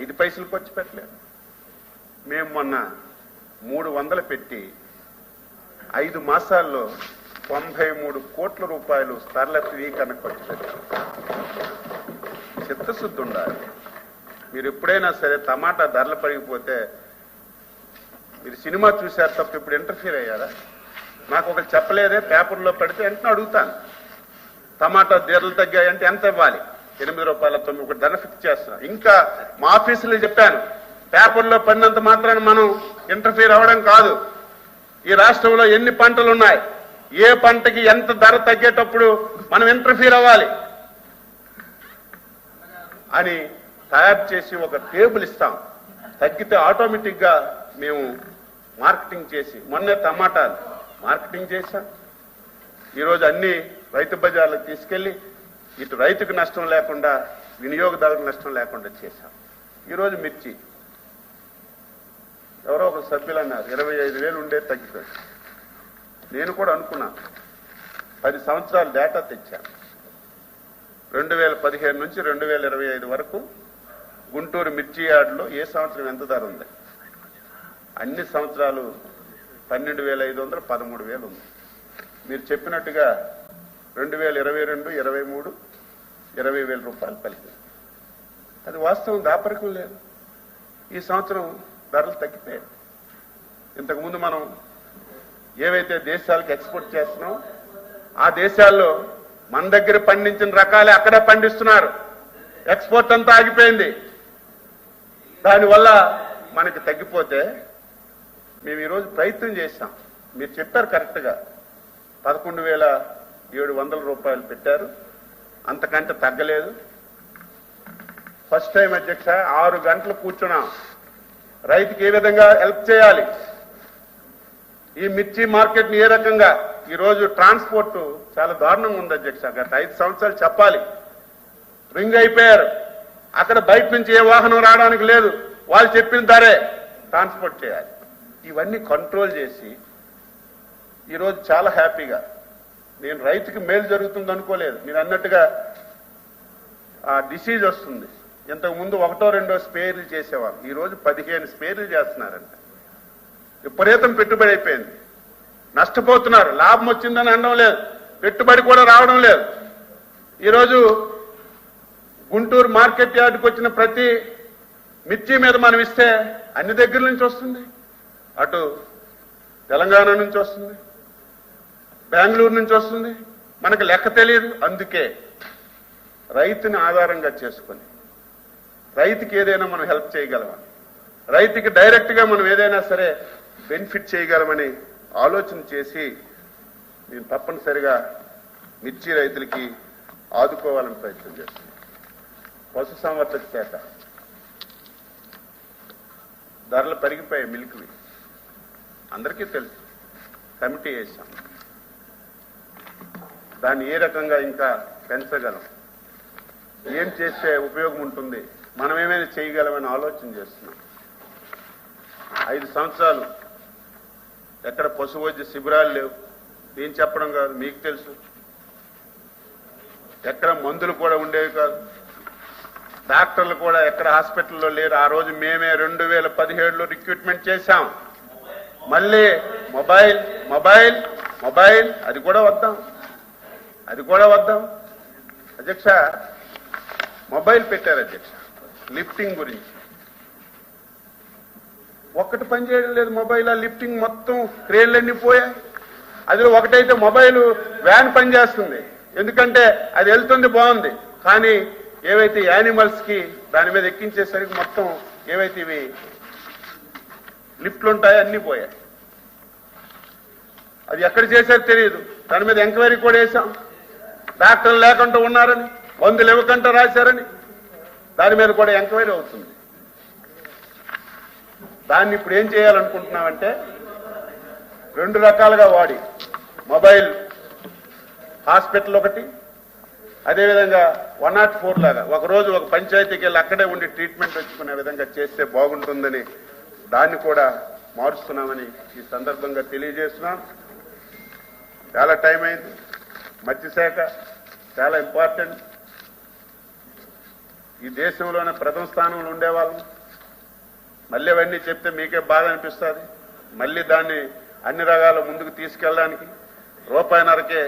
5 పైసలు ఖర్చు పెట్టలేదు. మేము మొన్న 300 పెట్టి 5 మాసాల్లో 93 కోట్ల రూపాయలు ధరల స్థిరీకరణ ఖర్చు పెట్టారు. చిత్తశుద్ధి ఉండాలి. మీరు ఎప్పుడైనా సరే టమాటా ధరలు పెరిగిపోతే మీరు సినిమా చూశారు తప్ప ఇప్పుడు ఇంటర్ఫీర్ అయ్యారా? నాకు ఒకరు చెప్పలేదే, పేపర్లో పెడితే వెంటనే అడుగుతాను. టమాటా ధరలు తగ్గాయంటే ఎంత ఇవ్వాలి? 8 రూపాయల 9 ధర ఫిక్స్ చేస్తున్నా. ఇంకా మా ఆఫీసులో చెప్పాను, పేపర్లో పడినంత మాత్రాన మనం ఇంటర్ఫీర్ అవ్వడం కాదు. ఈ రాష్ట్రంలో ఎన్ని పంటలు ఉన్నాయి, ఏ పంటకి ఎంత ధర తగ్గేటప్పుడు మనం ఇంటర్ఫీర్ అవ్వాలి అని తయారు చేసి ఒక టేబుల్ ఇస్తాం. తగ్గితే ఆటోమేటిక్ గా మేము మార్కెటింగ్ చేసి, మొన్నే టమాటాలు మార్కెటింగ్ చేశాం. ఈరోజు అన్ని రైతు బజార్లకు తీసుకెళ్లి ఇటు రైతుకు నష్టం లేకుండా వినియోగదారులకు నష్టం లేకుండా చేశాం. ఈరోజు మిర్చి ఎవరో ఒక సభ్యులు అన్నారు 25,000 ఉండే తగ్గిపోయింది. నేను కూడా అనుకున్నా. 10 సంవత్సరాల డేటా తెచ్చాను. 2015 నుంచి 2025 వరకు గుంటూరు మిర్చి యార్డులో ఏ సంవత్సరం ఎంత ధర ఉంది? అన్ని సంవత్సరాలు 12,500, 13,000 ఉంది. మీరు చెప్పినట్టుగా 2022, 23 20,000 రూపాయలు పలికింది. అది వాస్తవం, దాపరికం లేదు. ఈ సంవత్సరం ధరలు తగ్గిపోయాయి. ఇంతకుముందు మనం ఏవైతే దేశాలకు ఎక్స్పోర్ట్ చేస్తున్నాం ఆ దేశాల్లో మన దగ్గర పండించిన రకాలే అక్కడే పండిస్తున్నారు. ఎక్స్పోర్ట్ అంతా ఆగిపోయింది. దానివల్ల మనకి తగ్గిపోతే మేము ఈరోజు ప్రయత్నం చేశాం. మీరు చెప్పారు కరెక్ట్గా 11,700 రూపాయలు పెట్టారు, అంతకంటే తగ్గలేదు. ఫస్ట్ టైం అధ్యక్ష 6 గంటలు కూర్చున్నాం. రైతుకి ఏ విధంగా హెల్ప్ చేయాలి, ఈ మిర్చి మార్కెట్ని ఏ రకంగా. ఈరోజు ట్రాన్స్పోర్ట్ చాలా దారుణంగా ఉంది అధ్యక్ష. గత 5 సంవత్సరాలు చెప్పాలి, రింగ్ అయిపోయారు. అక్కడ బయట నుంచి ఏ వాహనం రావడానికి లేదు, వాళ్ళు చెప్పిన ధరే ట్రాన్స్పోర్ట్ చేయాలి. ఇవన్నీ కంట్రోల్ చేసి ఈరోజు చాలా హ్యాపీగా, నేను రైతుకి మేలు జరుగుతుంది అనుకోలేదు. మీరు అన్నట్టుగా ఆ డిసీజ్ వస్తుంది. ఇంతకుముందు 1-2 స్పేర్లు చేసేవాళ్ళు, ఈరోజు 15 స్పేర్లు చేస్తున్నారంట. విపరీతం పెట్టుబడి అయిపోయింది, నష్టపోతున్నారు. లాభం వచ్చిందని అనడం లేదు, పెట్టుబడి కూడా రావడం లేదు. ఈరోజు గుంటూరు మార్కెట్ యార్డుకు వచ్చిన ప్రతి మిర్చి మీద మనం ఇస్తే అన్ని దగ్గర నుంచి వస్తుంది. అటు తెలంగాణ నుంచి వస్తుంది, బెంగళూరు నుంచి వస్తుంది, మనకు లెక్క తెలియదు. అందుకే రైతుని ఆధారంగా చేసుకొని రైతుకి ఏదైనా మనం హెల్ప్ చేయగలమని, రైతుకి డైరెక్ట్ గా మనం ఏదైనా సరే బెనిఫిట్ చేయగలమని ఆలోచన చేసి నేను తప్పనిసరిగా మిర్చి రైతులకి ఆదుకోవాలని ప్రయత్నం చేస్తున్నాను. పశుసంవర్ధక శాఖ ధరలు పెరిగిపోయాయి. మిల్క్వి అందరికీ తెలుసు. కమిటీ వేశాం. దాన్ని ఏ రకంగా ఇంకా పెంచగలం, ఏం చేస్తే ఉపయోగం ఉంటుంది, మనం ఏమైనా చేయగలమని ఆలోచన చేస్తున్నాం. 5 సంవత్సరాలు ఎక్కడ పశు వైద్య శిబిరాలు లేవు. నేను చెప్పడం కాదు, మీకు తెలుసు. ఎక్కడ మందులు కూడా ఉండేవి కాదు. డాక్టర్లు కూడా ఎక్కడ హాస్పిటల్లో లేరు. ఆ రోజు మేమే 2017లో రిక్రూట్మెంట్ చేశాం. మళ్ళీ మొబైల్ మొబైల్ మొబైల్ అది కూడా వద్దాం అధ్యక్ష. మొబైల్ పెట్టారు అధ్యక్ష, లిఫ్టింగ్ గురించి. ఒక్కటి పని చేయడం లేదు మొబైల్. ఆ లిఫ్టింగ్ మొత్తం క్రేన్లన్నీ పోయాయి. అది ఒకటైతే మొబైల్ వ్యాన్ పనిచేస్తుంది, ఎందుకంటే అది వెళ్తుంది బాగుంది. కానీ ఏవైతే యానిమల్స్ కి దాని మీద ఎక్కించేసరికి మొత్తం ఏవైతే ఇవి లిఫ్ట్లు ఉంటాయో అన్ని పోయాయి. అది ఎక్కడ చేశారో తెలియదు. దాని మీద ఎంక్వైరీ కూడా వేశాం. డాక్టర్లు లేకుండా ఉన్నారని, మందులు ఇవ్వకుండా రాశారని దాని మీద కూడా ఎంక్వైరీ అవుతుంది. దాన్ని ఇప్పుడు ఏం చేయాలనుకుంటున్నామంటే 2 రకాలుగా వాడి, మొబైల్ హాస్పిటల్ ఒకటి, అదేవిధంగా 104 లాగా ఒకరోజు ఒక పంచాయతీకి వెళ్ళి అక్కడే ఉండి ట్రీట్మెంట్ వచ్చుకునే విధంగా చేస్తే బాగుంటుందని దాన్ని కూడా మారుస్తున్నామని ఈ సందర్భంగా తెలియజేస్తున్నాం. చాలా టైం అయింది. మత్స్యశాఖ చాలా ఇంపార్టెంట్. ఈ దేశంలోనే ప్రథమ స్థానంలో ఉండేవాళ్ళం. మళ్ళీ అవన్నీ చెప్తే మీకే బాధ అనిపిస్తుంది. మళ్ళీ దాన్ని అన్ని రకాల ముందుకు తీసుకెళ్ళడానికి ₹1.5కే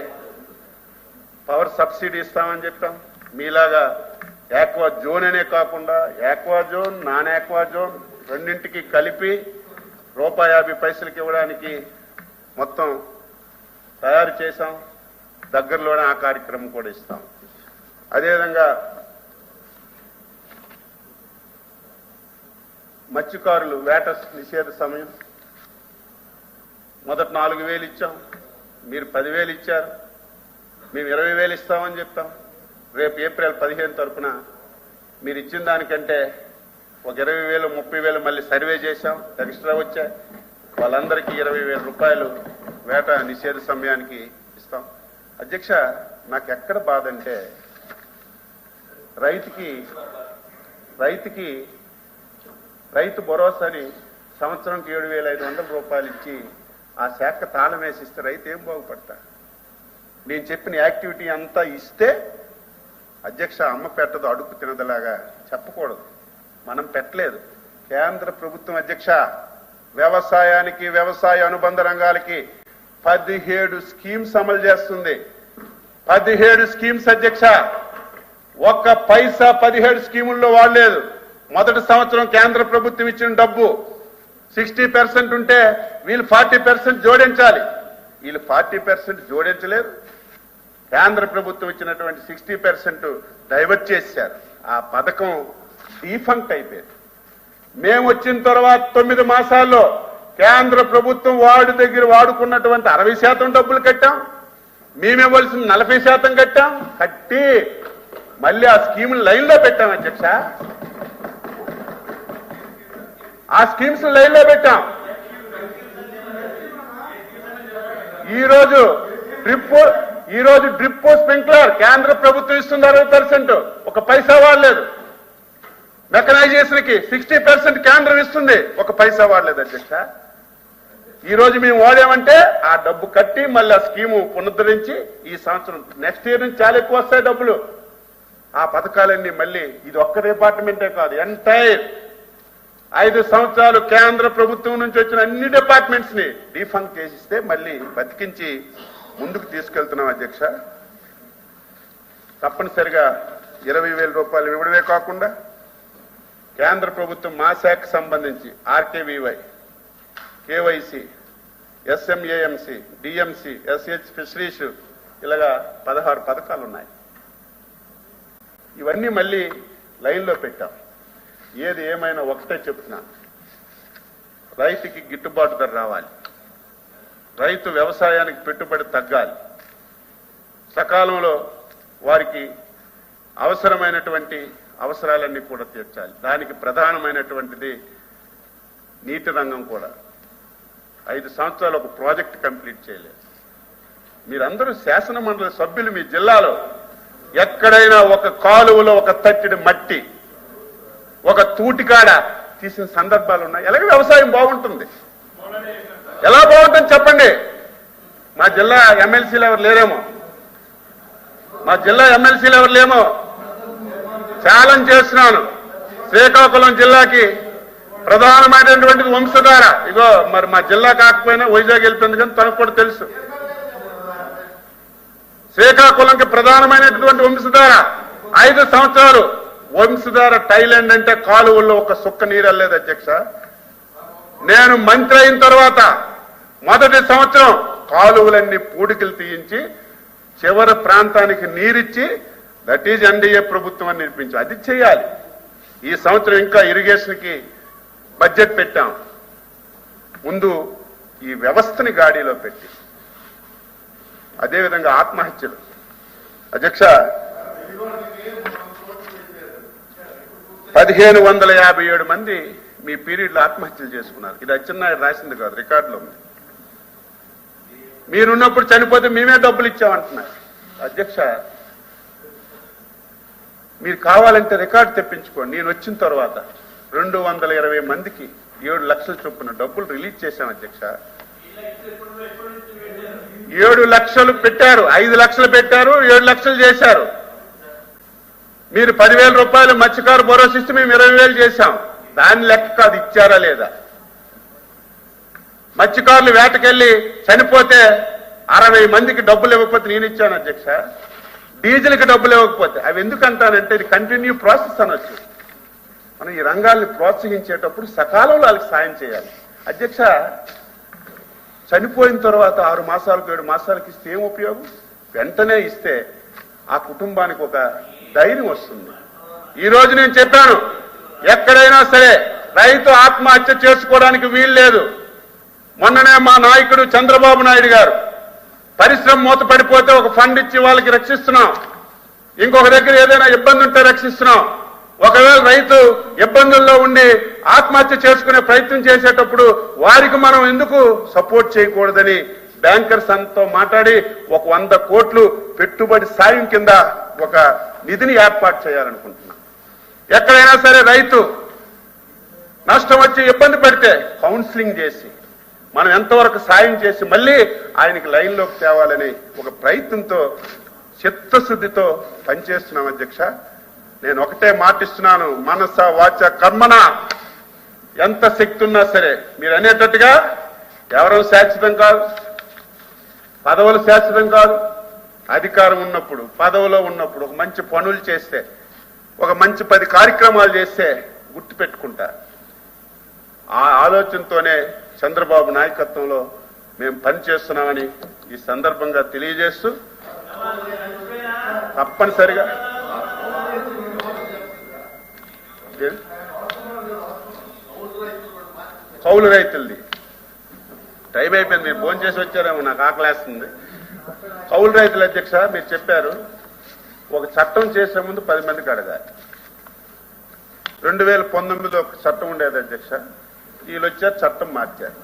పవర్ సబ్సిడీ ఇస్తామని చెప్పాం. మీలాగా యాక్వా జోన్ అనే కాకుండా aqua zone, non aqua zone రెండింటికి కలిపి ₹50 ఇవ్వడానికి మొత్తం తయారు చేశాం. దగ్గరలోనే ఆ కార్యక్రమం కూడా ఇస్తాం. అదేవిధంగా మత్స్యకారులు వేట నిషేధ సమయం మొదట 4,000 ఇచ్చాం. మీరు 10,000 ఇచ్చారు. మేము 20,000 ఇస్తామని చెప్తాం. రేపు ఏప్రిల్ 15 తరఫున మీరు ఇచ్చిన దానికంటే ఒక 20,000, 30,000 మళ్ళీ సర్వే చేశాం. ఎక్స్ట్రా వచ్చాయి. వాళ్ళందరికీ ₹20,000 వేట నిషేధ సమయానికి ఇస్తాం. అధ్యక్ష, నాకు ఎక్కడ బాధ అంటే రైతు భరోసాని సంవత్సరానికి ₹7,500 ఇచ్చి ఆ శాఖ తాళం వేసిస్తే రైతు ఏం బాగుపడతా? నేను చెప్పిన యాక్టివిటీ అంతా ఇస్తే అధ్యక్ష, అమ్మ పెట్టదు అడుగు తినదలాగా చెప్పకూడదు. మనం పెట్టలేదు. కేంద్ర ప్రభుత్వం అధ్యక్ష వ్యవసాయానికి, వ్యవసాయ అనుబంధ రంగాలకి 17 స్కీమ్స్ అమలు చేస్తుంది. 17 స్కీమ్స్ అధ్యక్ష. ఒక్క పైసా 17 స్కీముల్లో వాడలేదు. మొదటి సంవత్సరం కేంద్ర ప్రభుత్వం ఇచ్చిన డబ్బు 60% ఉంటే వీళ్ళు 40% జోడించాలి. వీళ్ళు 40% జోడించలేదు. కేంద్ర ప్రభుత్వం ఇచ్చినటువంటి 60% డైవర్ట్ చేశారు. ఆ పథకం డీఫంక్ట్ అయిపోయింది. మేము వచ్చిన తర్వాత 9 మాసాల్లో కేంద్ర ప్రభుత్వం వాడి దగ్గర వాడుకున్నటువంటి 60% డబ్బులు కట్టాం. మేమివ్వాల్సిన 40% కట్టాం. కట్టి మళ్ళీ ఆ స్కీములు లైన్లో పెట్టాం అధ్యక్ష. ఆ స్కీమ్స్ లైన్లో పెట్టాం. ఈరోజు డ్రిప్ స్ప్రింక్లర్ కేంద్ర ప్రభుత్వం ఇస్తుంది 60%. ఒక పైసా వాడలేదు. మెకనైజేషన్ కి 60% కేంద్రం ఇస్తుంది. ఒక పైసా వాడలేదు అధ్యక్ష. ఈ రోజు మేము వాడామంటే ఆ డబ్బు కట్టి మళ్ళీ ఆ స్కీము పునరుద్ధరించి ఈ సంవత్సరం నెక్స్ట్ ఇయర్ నుంచి చాలా ఎక్కువ వస్తాయి డబ్బులు. ఆ పథకాలన్నీ మళ్ళీ ఇది ఒక్క డిపార్ట్మెంటే కాదు, ఎంటైర్ 5 సంవత్సరాలు కేంద్ర ప్రభుత్వం నుంచి వచ్చిన అన్ని డిపార్ట్మెంట్స్ ని డీఫంక్ చేసిస్తే మళ్ళీ బతికించి ముందుకు తీసుకెళ్తున్నాం అధ్యక్ష. తప్పనిసరిగా ₹20,000 ఇవ్వడమే కాకుండా కేంద్ర ప్రభుత్వం మా శాఖకు సంబంధించి RKVY, KYC, SMAMC, DMC, SH fisheries ఇలాగా 16 పథకాలు ఉన్నాయి. ఇవన్నీ మళ్ళీ లైన్లో పెట్టాం. ఏది ఏమైనా ఒకటే చెప్తున్నా, రైతుకి గిట్టుబాటు ధర రావాలి. రైతు వ్యవసాయానికి పెట్టుబడి తగ్గాలి, సకాలంలో వారికి అవసరమైనటువంటి అవసరాలన్నీ కూడా తీర్చాలి. దానికి ప్రధానమైనటువంటిది నీటి రంగం కూడా. 5 సంవత్సరాలు ఒక ప్రాజెక్ట్ కంప్లీట్ చేయలేదు. మీరందరూ శాసన మండలి సభ్యులు, మీ జిల్లాలో ఎక్కడైనా ఒక కాలువలో ఒక తట్టెడి మట్టి, ఒక తూటికాడ తీసిన సందర్భాలు ఉన్నాయి. ఎలాగ వ్యవసాయం బాగుంటుంది? ఎలా బాగుంటుంది చెప్పండి? మా జిల్లా ఎమ్మెల్సీలు ఎవరు లేరేమో, ఛాలెంజ్ చేస్తున్నాను. శ్రీకాకుళం జిల్లాకి ప్రధానమైనటువంటిది వంశధార. ఇగో మరి మా జిల్లా కాకపోయినా వైజాగ్ వెళ్ళిపోయింది, కానీ తనకు కూడా తెలుసు. శ్రీకాకుళంకి ప్రధానమైనటువంటి వంశధార 5 సంవత్సరాలు వంశధార థైలాండ్ అంటే కాలువల్లో ఒక సుక్క నీరు వెళ్ళలేదు అధ్యక్ష. నేను మంత్రి అయిన తర్వాత మొదటి సంవత్సరం కాలువలన్నీ పూడికలు తీయించి చివరి ప్రాంతానికి నీరిచ్చి, దట్ ఈజ్ ఎన్డీఏ ప్రభుత్వం అని నిరూపించాం. అది చేయాలి. ఈ సంవత్సరం ఇంకా ఇరిగేషన్ కి బడ్జెట్ పెట్టాం. ముందు ఈ వ్యవస్థని గాడిలో పెట్టి, అదేవిధంగా ఆత్మహత్యలు అధ్యక్ష 1557 మంది మీ పీరియడ్ లో ఆత్మహత్యలు చేసుకున్నారు. ఇది అచ్చెన్నాయుడు రాసింది కాదు, రికార్డులో ఉంది. మీరున్నప్పుడు చనిపోతే మేమే డబ్బులు ఇచ్చామంటున్నారు. అధ్యక్ష, మీరు కావాలంటే రికార్డు తెప్పించుకోండి. నేను వచ్చిన తర్వాత 220 మందికి 7 లక్షల చొప్పున డబ్బులు రిలీజ్ చేశాం అధ్యక్ష. 7 లక్షలు పెట్టారు, 5 లక్షలు పెట్టారు, 7 లక్షలు చేశారు. మీరు 10,000 రూపాయలు మత్స్యకారు భరోసా ఇస్తే మేము 20,000 చేశాం. దాని లెక్క అది ఇచ్చారా లేదా? మత్స్యకారులు వేటకెళ్లి చనిపోతే 60 మందికి డబ్బులు ఇవ్వకపోతే నేను ఇచ్చాను అధ్యక్ష. డీజిల్కి డబ్బులు ఇవ్వకపోతే అవి ఎందుకంటానంటే ఇది కంటిన్యూ ప్రాసెస్ అనొచ్చు. మనం ఈ రంగాల్ని ప్రోత్సహించేటప్పుడు సకాలంలో వాళ్ళకి సాయం చేయాలి అధ్యక్ష. చనిపోయిన తర్వాత 6 మాసాలకు 7 మాసాలకు ఇస్తే ఏం ఉపయోగం? వెంటనే ఇస్తే ఆ కుటుంబానికి ఒక ధైర్యం వస్తుంది. ఈ రోజు నేను చెప్పాను, ఎక్కడైనా సరే రైతు ఆత్మహత్య చేసుకోవడానికి వీలు లేదు. మొన్ననే మా నాయకుడు చంద్రబాబు నాయుడు గారు పరిశ్రమ మూత పడిపోతే ఒక ఫండ్ ఇచ్చి వాళ్ళకి రక్షిస్తున్నాం. ఇంకొక దగ్గర ఏదైనా ఇబ్బంది ఉంటే రక్షిస్తున్నాం. ఒకవేళ రైతు ఇబ్బందుల్లో ఉండి ఆత్మహత్య చేసుకునే ప్రయత్నం చేసేటప్పుడు వారికి మనం ఎందుకు సపోర్ట్ చేయకూడదని బ్యాంకర్స్ అంతా మాట్లాడి ఒక 100 కోట్లు పెట్టుబడి సాయం కింద ఒక నిధిని ఏర్పాటు చేయాలనుకుంటున్నాం. ఎక్కడైనా సరే రైతు నష్టం వచ్చి ఇబ్బంది పడితే కౌన్సిలింగ్ చేసి మనం ఎంతవరకు సాయం చేసి మళ్ళీ ఆయనకి లైన్లోకి తేవాలని ఒక ప్రయత్నంతో చిత్తశుద్ధితో పనిచేస్తున్నాం అధ్యక్ష. నేను ఒకటే మాటిస్తున్నాను, మనస వాచ కర్మన ఎంత శక్తి ఉన్నా సరే మీరు అనేటట్టుగా ఎవరూ శాశ్వతం కాదు, పదవులు శాశ్వతం కాదు. అధికారం ఉన్నప్పుడు, పదవిలో ఉన్నప్పుడు ఒక మంచి పనులు చేస్తే, ఒక మంచి 10 కార్యక్రమాలు చేస్తే గుర్తు పెట్టుకుంటారు. ఆ ఆలోచనతోనే చంద్రబాబు నాయకత్వంలో మేము పనిచేస్తున్నామని ఈ సందర్భంగా తెలియజేస్తూ, తప్పనిసరిగా కౌలు రైతులది టైం అయిపోయింది. మీరు ఫోన్ చేసి వచ్చారేమో, నాకు ఆకలేస్తుంది. కౌలు రైతుల అధ్యక్ష, మీరు చెప్పారు ఒక చట్టం చేసే ముందు 10 మందికి అడగాలి. 2019లో ఒక చట్టం ఉండేది అధ్యక్ష, వీళ్ళు వచ్చారు చట్టం మార్చారు.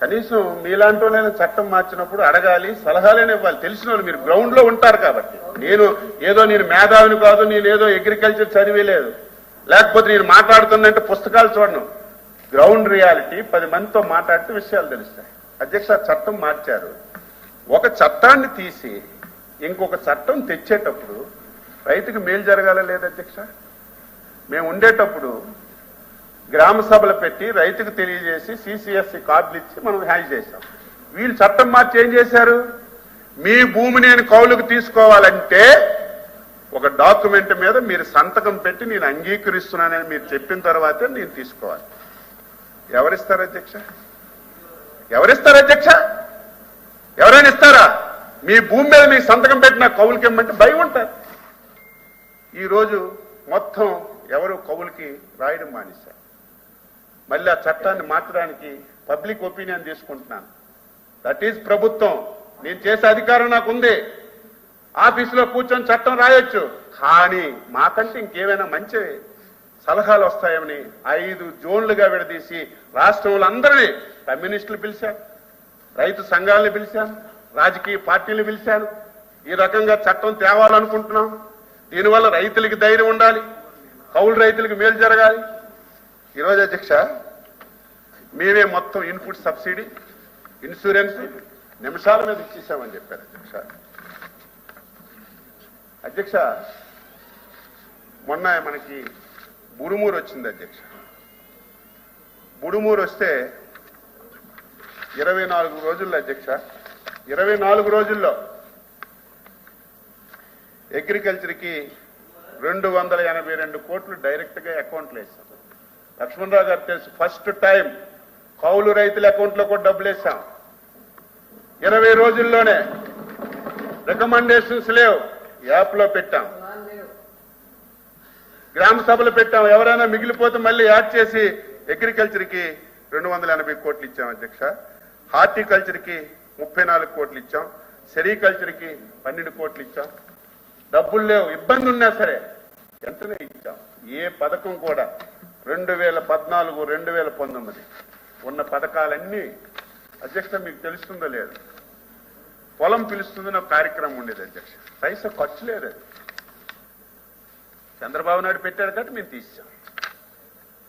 కనీసం మీలాంటి వాళ్ళైనా చట్టం మార్చినప్పుడు అడగాలి, సలహాలైనా ఇవ్వాలి. తెలిసిన వాళ్ళు మీరు గ్రౌండ్ లో ఉంటారు కాబట్టి. నేను మేధావిని కాదు, నేను ఏదో అగ్రికల్చర్ చదివేలేదు, లేకపోతే నేను మాట్లాడుతున్నంటే పుస్తకాలు చూడను. గ్రౌండ్ రియాలిటీ 10 మందితో మాట్లాడితే విషయాలు తెలుస్తాయి. అధ్యక్ష, చట్టం మార్చారు. ఒక చట్టాన్ని తీసి ఇంకొక చట్టం తెచ్చేటప్పుడు రైతుకు మేలు జరగాల లేదు అధ్యక్ష. మేము ఉండేటప్పుడు గ్రామ సభలు పెట్టి రైతుకు తెలియజేసి CCSC కార్డులు ఇచ్చి మనం హ్యాండ్ చేశాం. వీళ్ళు చట్టం మార్చి ఏం చేశారు? మీ భూమి నేను కౌలుకు తీసుకోవాలంటే ఒక డాక్యుమెంట్ మీద మీరు సంతకం పెట్టి నేను అంగీకరిస్తున్నానని మీరు చెప్పిన తర్వాతే నేను తీసుకోవాలి. ఎవరిస్తారు అధ్యక్ష? ఎవరిస్తారు అధ్యక్ష? ఎవరైనా ఇస్తారా? మీ భూమి మీద మీ సంతకం పెట్టిన కౌలుకి ఇమ్మంటే భయం ఉంటారు. ఈరోజు మొత్తం ఎవరు కౌలుకి రాయడం మానేశారు. మళ్ళీ ఆ చట్టాన్ని మార్చడానికి పబ్లిక్ ఒపీనియన్ తీసుకుంటున్నాను. దట్ ఈజ్ ప్రభుత్వం. నేను చేసే అధికారం నాకు ఉంది. ఆఫీసులో కూర్చొని చట్టం రాయొచ్చు, కానీ మాకంటే ఇంకేమైనా మంచి సలహాలు వస్తాయని 5 జోన్లుగా విడదీసి రాష్ట్రంలో అందరినీ, కమ్యూనిస్టులు పిలిచాను, రైతు సంఘాలను పిలిచాను, రాజకీయ పార్టీలు పిలిచాను. ఈ రకంగా చట్టం తేవాలనుకుంటున్నాం. దీనివల్ల రైతులకి ధైర్యం ఉండాలి, కౌలు రైతులకు మేలు జరగాలి. ఈరోజు అధ్యక్ష, మేమే మొత్తం ఇన్పుట్ సబ్సిడీ, ఇన్సూరెన్స్ నిమిషాల మీద ఇచ్చేసామని చెప్పారు అధ్యక్ష. మొన్న మనకి బుడుమూరు వచ్చింది అధ్యక్ష. బుడుమూరు వస్తే 24 రోజుల్లో అధ్యక్ష, 24 రోజుల్లో అగ్రికల్చర్కి 282 కోట్లు డైరెక్ట్ గా అకౌంట్లు వేసాం. లక్ష్మణరావు గారు తెలుసు, ఫస్ట్ టైం కౌలు రైతుల అకౌంట్ లో కూడా డబ్బులు వేసాం. 20 రోజుల్లోనే. రికమెండేషన్స్ లేవు, యాప్ లో పెట్టాం, గ్రామ సభలు పెట్టాం. ఎవరైనా మిగిలిపోతే మళ్ళీ యాడ్ చేసి అగ్రికల్చర్ కి 280 కోట్లు ఇచ్చాం అధ్యక్ష. హార్టికల్చర్ కి 34 కోట్లు ఇచ్చాం. సెరికల్చర్ కి 12 కోట్లు ఇచ్చాం. డబ్బులు లేవు, ఇబ్బంది ఉన్నా సరే వెంటనే ఇచ్చాం. ఏ పథకం కూడా 2014, 2019 ఉన్న పథకాలన్నీ అధ్యక్ష మీకు తెలుస్తుందో లేదు, పొలం పిలుస్తుందని ఒక కార్యక్రమం ఉండేది అధ్యక్ష. పైసా ఖర్చు లేదు. చంద్రబాబు నాయుడు పెట్టాడు కాబట్టి మేము తీసాం.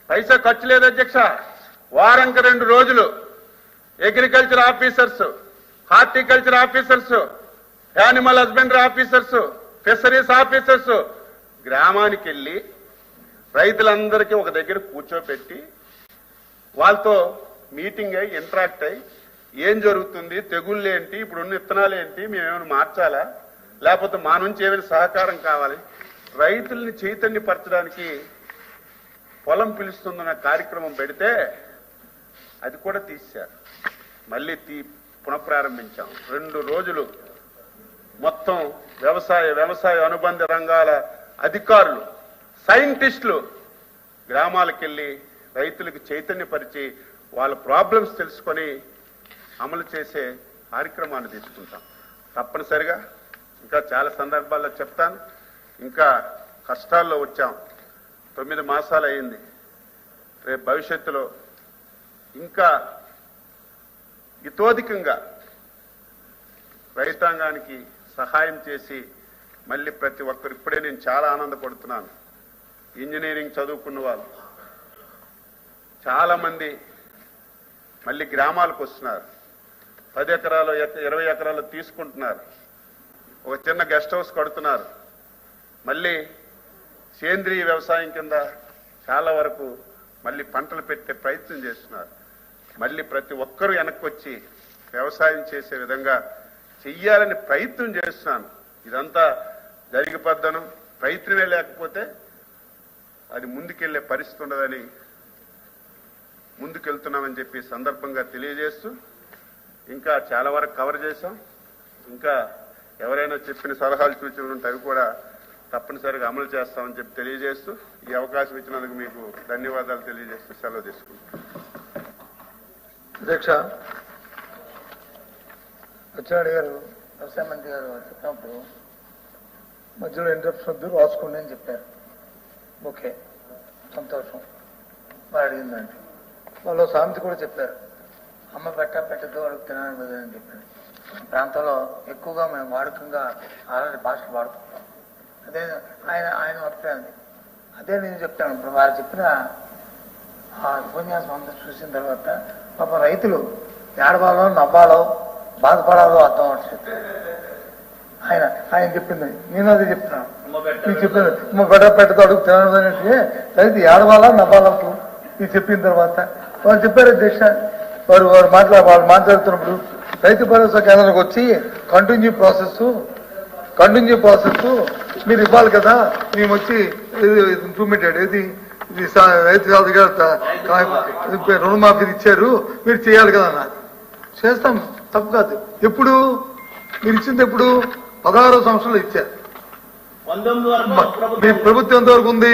పైసా ఖర్చు లేదు అధ్యక్ష. వారానికి 2 రోజులు agriculture officers, horticulture officers, animal husbandry officers, fisheries officers గ్రామానికి వెళ్ళి రైతులందరికీ ఒక దగ్గర కూర్చోపెట్టి వాళ్ళతో మీటింగ్ అయ్యి ఇంటరాక్ట్ అయ్యి ఏం జరుగుతుంది, తెగుళ్ళు ఏంటి, ఇప్పుడున్న విత్తనాలు ఏంటి, మేమేమైనా మార్చాలా, లేకపోతే మా నుంచి ఏమైనా సహకారం కావాలి, రైతుల్ని చైతన్యపరచడానికి పొలం పిలుస్తుందన్న కార్యక్రమం పెడితే అది కూడా తీశారు. మళ్ళీ పునఃప్రారంభించాం. 2 రోజులు మొత్తం వ్యవసాయ అనుబంధ రంగాల అధికారులు, సైంటిస్టులు గ్రామాలకు వెళ్ళి రైతులకు చైతన్యపరిచి వాళ్ళ ప్రాబ్లమ్స్ తెలుసుకొని అమలు చేసే కార్యక్రమాన్ని తీసుకుంటాం. తప్పనిసరిగా ఇంకా చాలా సందర్భాల్లో చెప్తాను. ఇంకా కష్టాల్లో వచ్చాం. 9 మాసాలు అయింది. రేపు భవిష్యత్తులో ఇంకా ఇతోధికంగా రైతాంగానికి సహాయం చేసి మళ్ళీ ప్రతి ఒక్కరు, ఇప్పుడే నేను చాలా ఆనందపడుతున్నాను, ఇంజనీరింగ్ చదువుకున్న వాళ్ళు చాలా మంది మళ్ళీ గ్రామాలకు వస్తున్నారు. 10 ఎకరాలు 20 ఎకరాలు తీసుకుంటున్నారు. ఒక చిన్న గెస్ట్ హౌస్ కడుతున్నారు. మళ్ళీ సేంద్రీయ వ్యవసాయం కింద చాలా వరకు మళ్ళీ పంటలు పెట్టే ప్రయత్నం చేస్తున్నారు. మళ్ళీ ప్రతి ఒక్కరూ వెనక్కి వచ్చి వ్యవసాయం చేసే విధంగా చెయ్యాలని ప్రయత్నం చేస్తున్నాను. ఇదంతా జరిగిపోద్దను, ప్రయత్నమే లేకపోతే అది ముందుకెళ్లే పరిస్థితి ఉండదని ముందుకెళ్తున్నామని చెప్పి సందర్భంగా తెలియజేస్తూ, ఇంకా చాలా వరకు కవర్ చేశాం. ఇంకా ఎవరైనా చెప్పిన సలహాలు సూచనలు ఉంటే అవి కూడా తప్పనిసరిగా అమలు చేస్తామని చెప్పి తెలియజేస్తూ, ఈ అవకాశం ఇచ్చినందుకు మీకు ధన్యవాదాలు తెలియజేస్తూ సెలవు తీసుకుంటాం. అధ్యక్ష, అచ్చెన్నాయుడు గారు వ్యవసాయ మంత్రి గారు చెప్పినప్పుడు మధ్యలో ఇంటరప్షన్ వద్దు, రాసుకోండి అని చెప్పారు. ఓకే, సంతోషం. వాళ్ళు అడిగిందంటే వాళ్ళు సామెత కూడా చెప్పారు, అమ్మ పెట్టద్దు వాడికి తినడం అని చెప్పారు. ప్రాంతంలో ఎక్కువగా మేము వాడుకంగా ఆల్రెడీ భాషలు వాడుకుంటాం. అదే ఆయన అభిప్రాయం. అదే నేను చెప్తాను. ఇప్పుడు వారు చెప్పిన ఆ ఉపన్యాసం అంతా చూసిన తర్వాత పాప రైతులు ఏడవాలో నవ్వాలో బాధపడాలో అర్థం అవట్లేదు. ఆయన చెప్పింది, నేను అదే చెప్తున్నాను. మీరు చెప్పాను అమ్మ పెట్టతో అడుగు తినడం అంటే రైతు ఏడవాలా నవ్వాలా ఇది చెప్పిన తర్వాత వారు చెప్పారు అధ్యక్ష. వాళ్ళు మాట్లాడుతున్నప్పుడు రైతు భరోసా కేంద్రానికి వచ్చి కంటిన్యూ ప్రాసెస్ మీరు ఇవ్వాలి కదా, మేము వచ్చి ఇంప్లిమెంటెడ్ ఇది రైతు రుణమాఫీ ఇచ్చారు, మీరు చేయాలి కదా అన్నారు. చేస్తాం, తప్పు కాదు. ఎప్పుడు మీరు ఇచ్చింది? ఎప్పుడు 16వ సంవత్సరంలో ఇచ్చారు. మీ ప్రభుత్వం ఎంతవరకు ఉంది?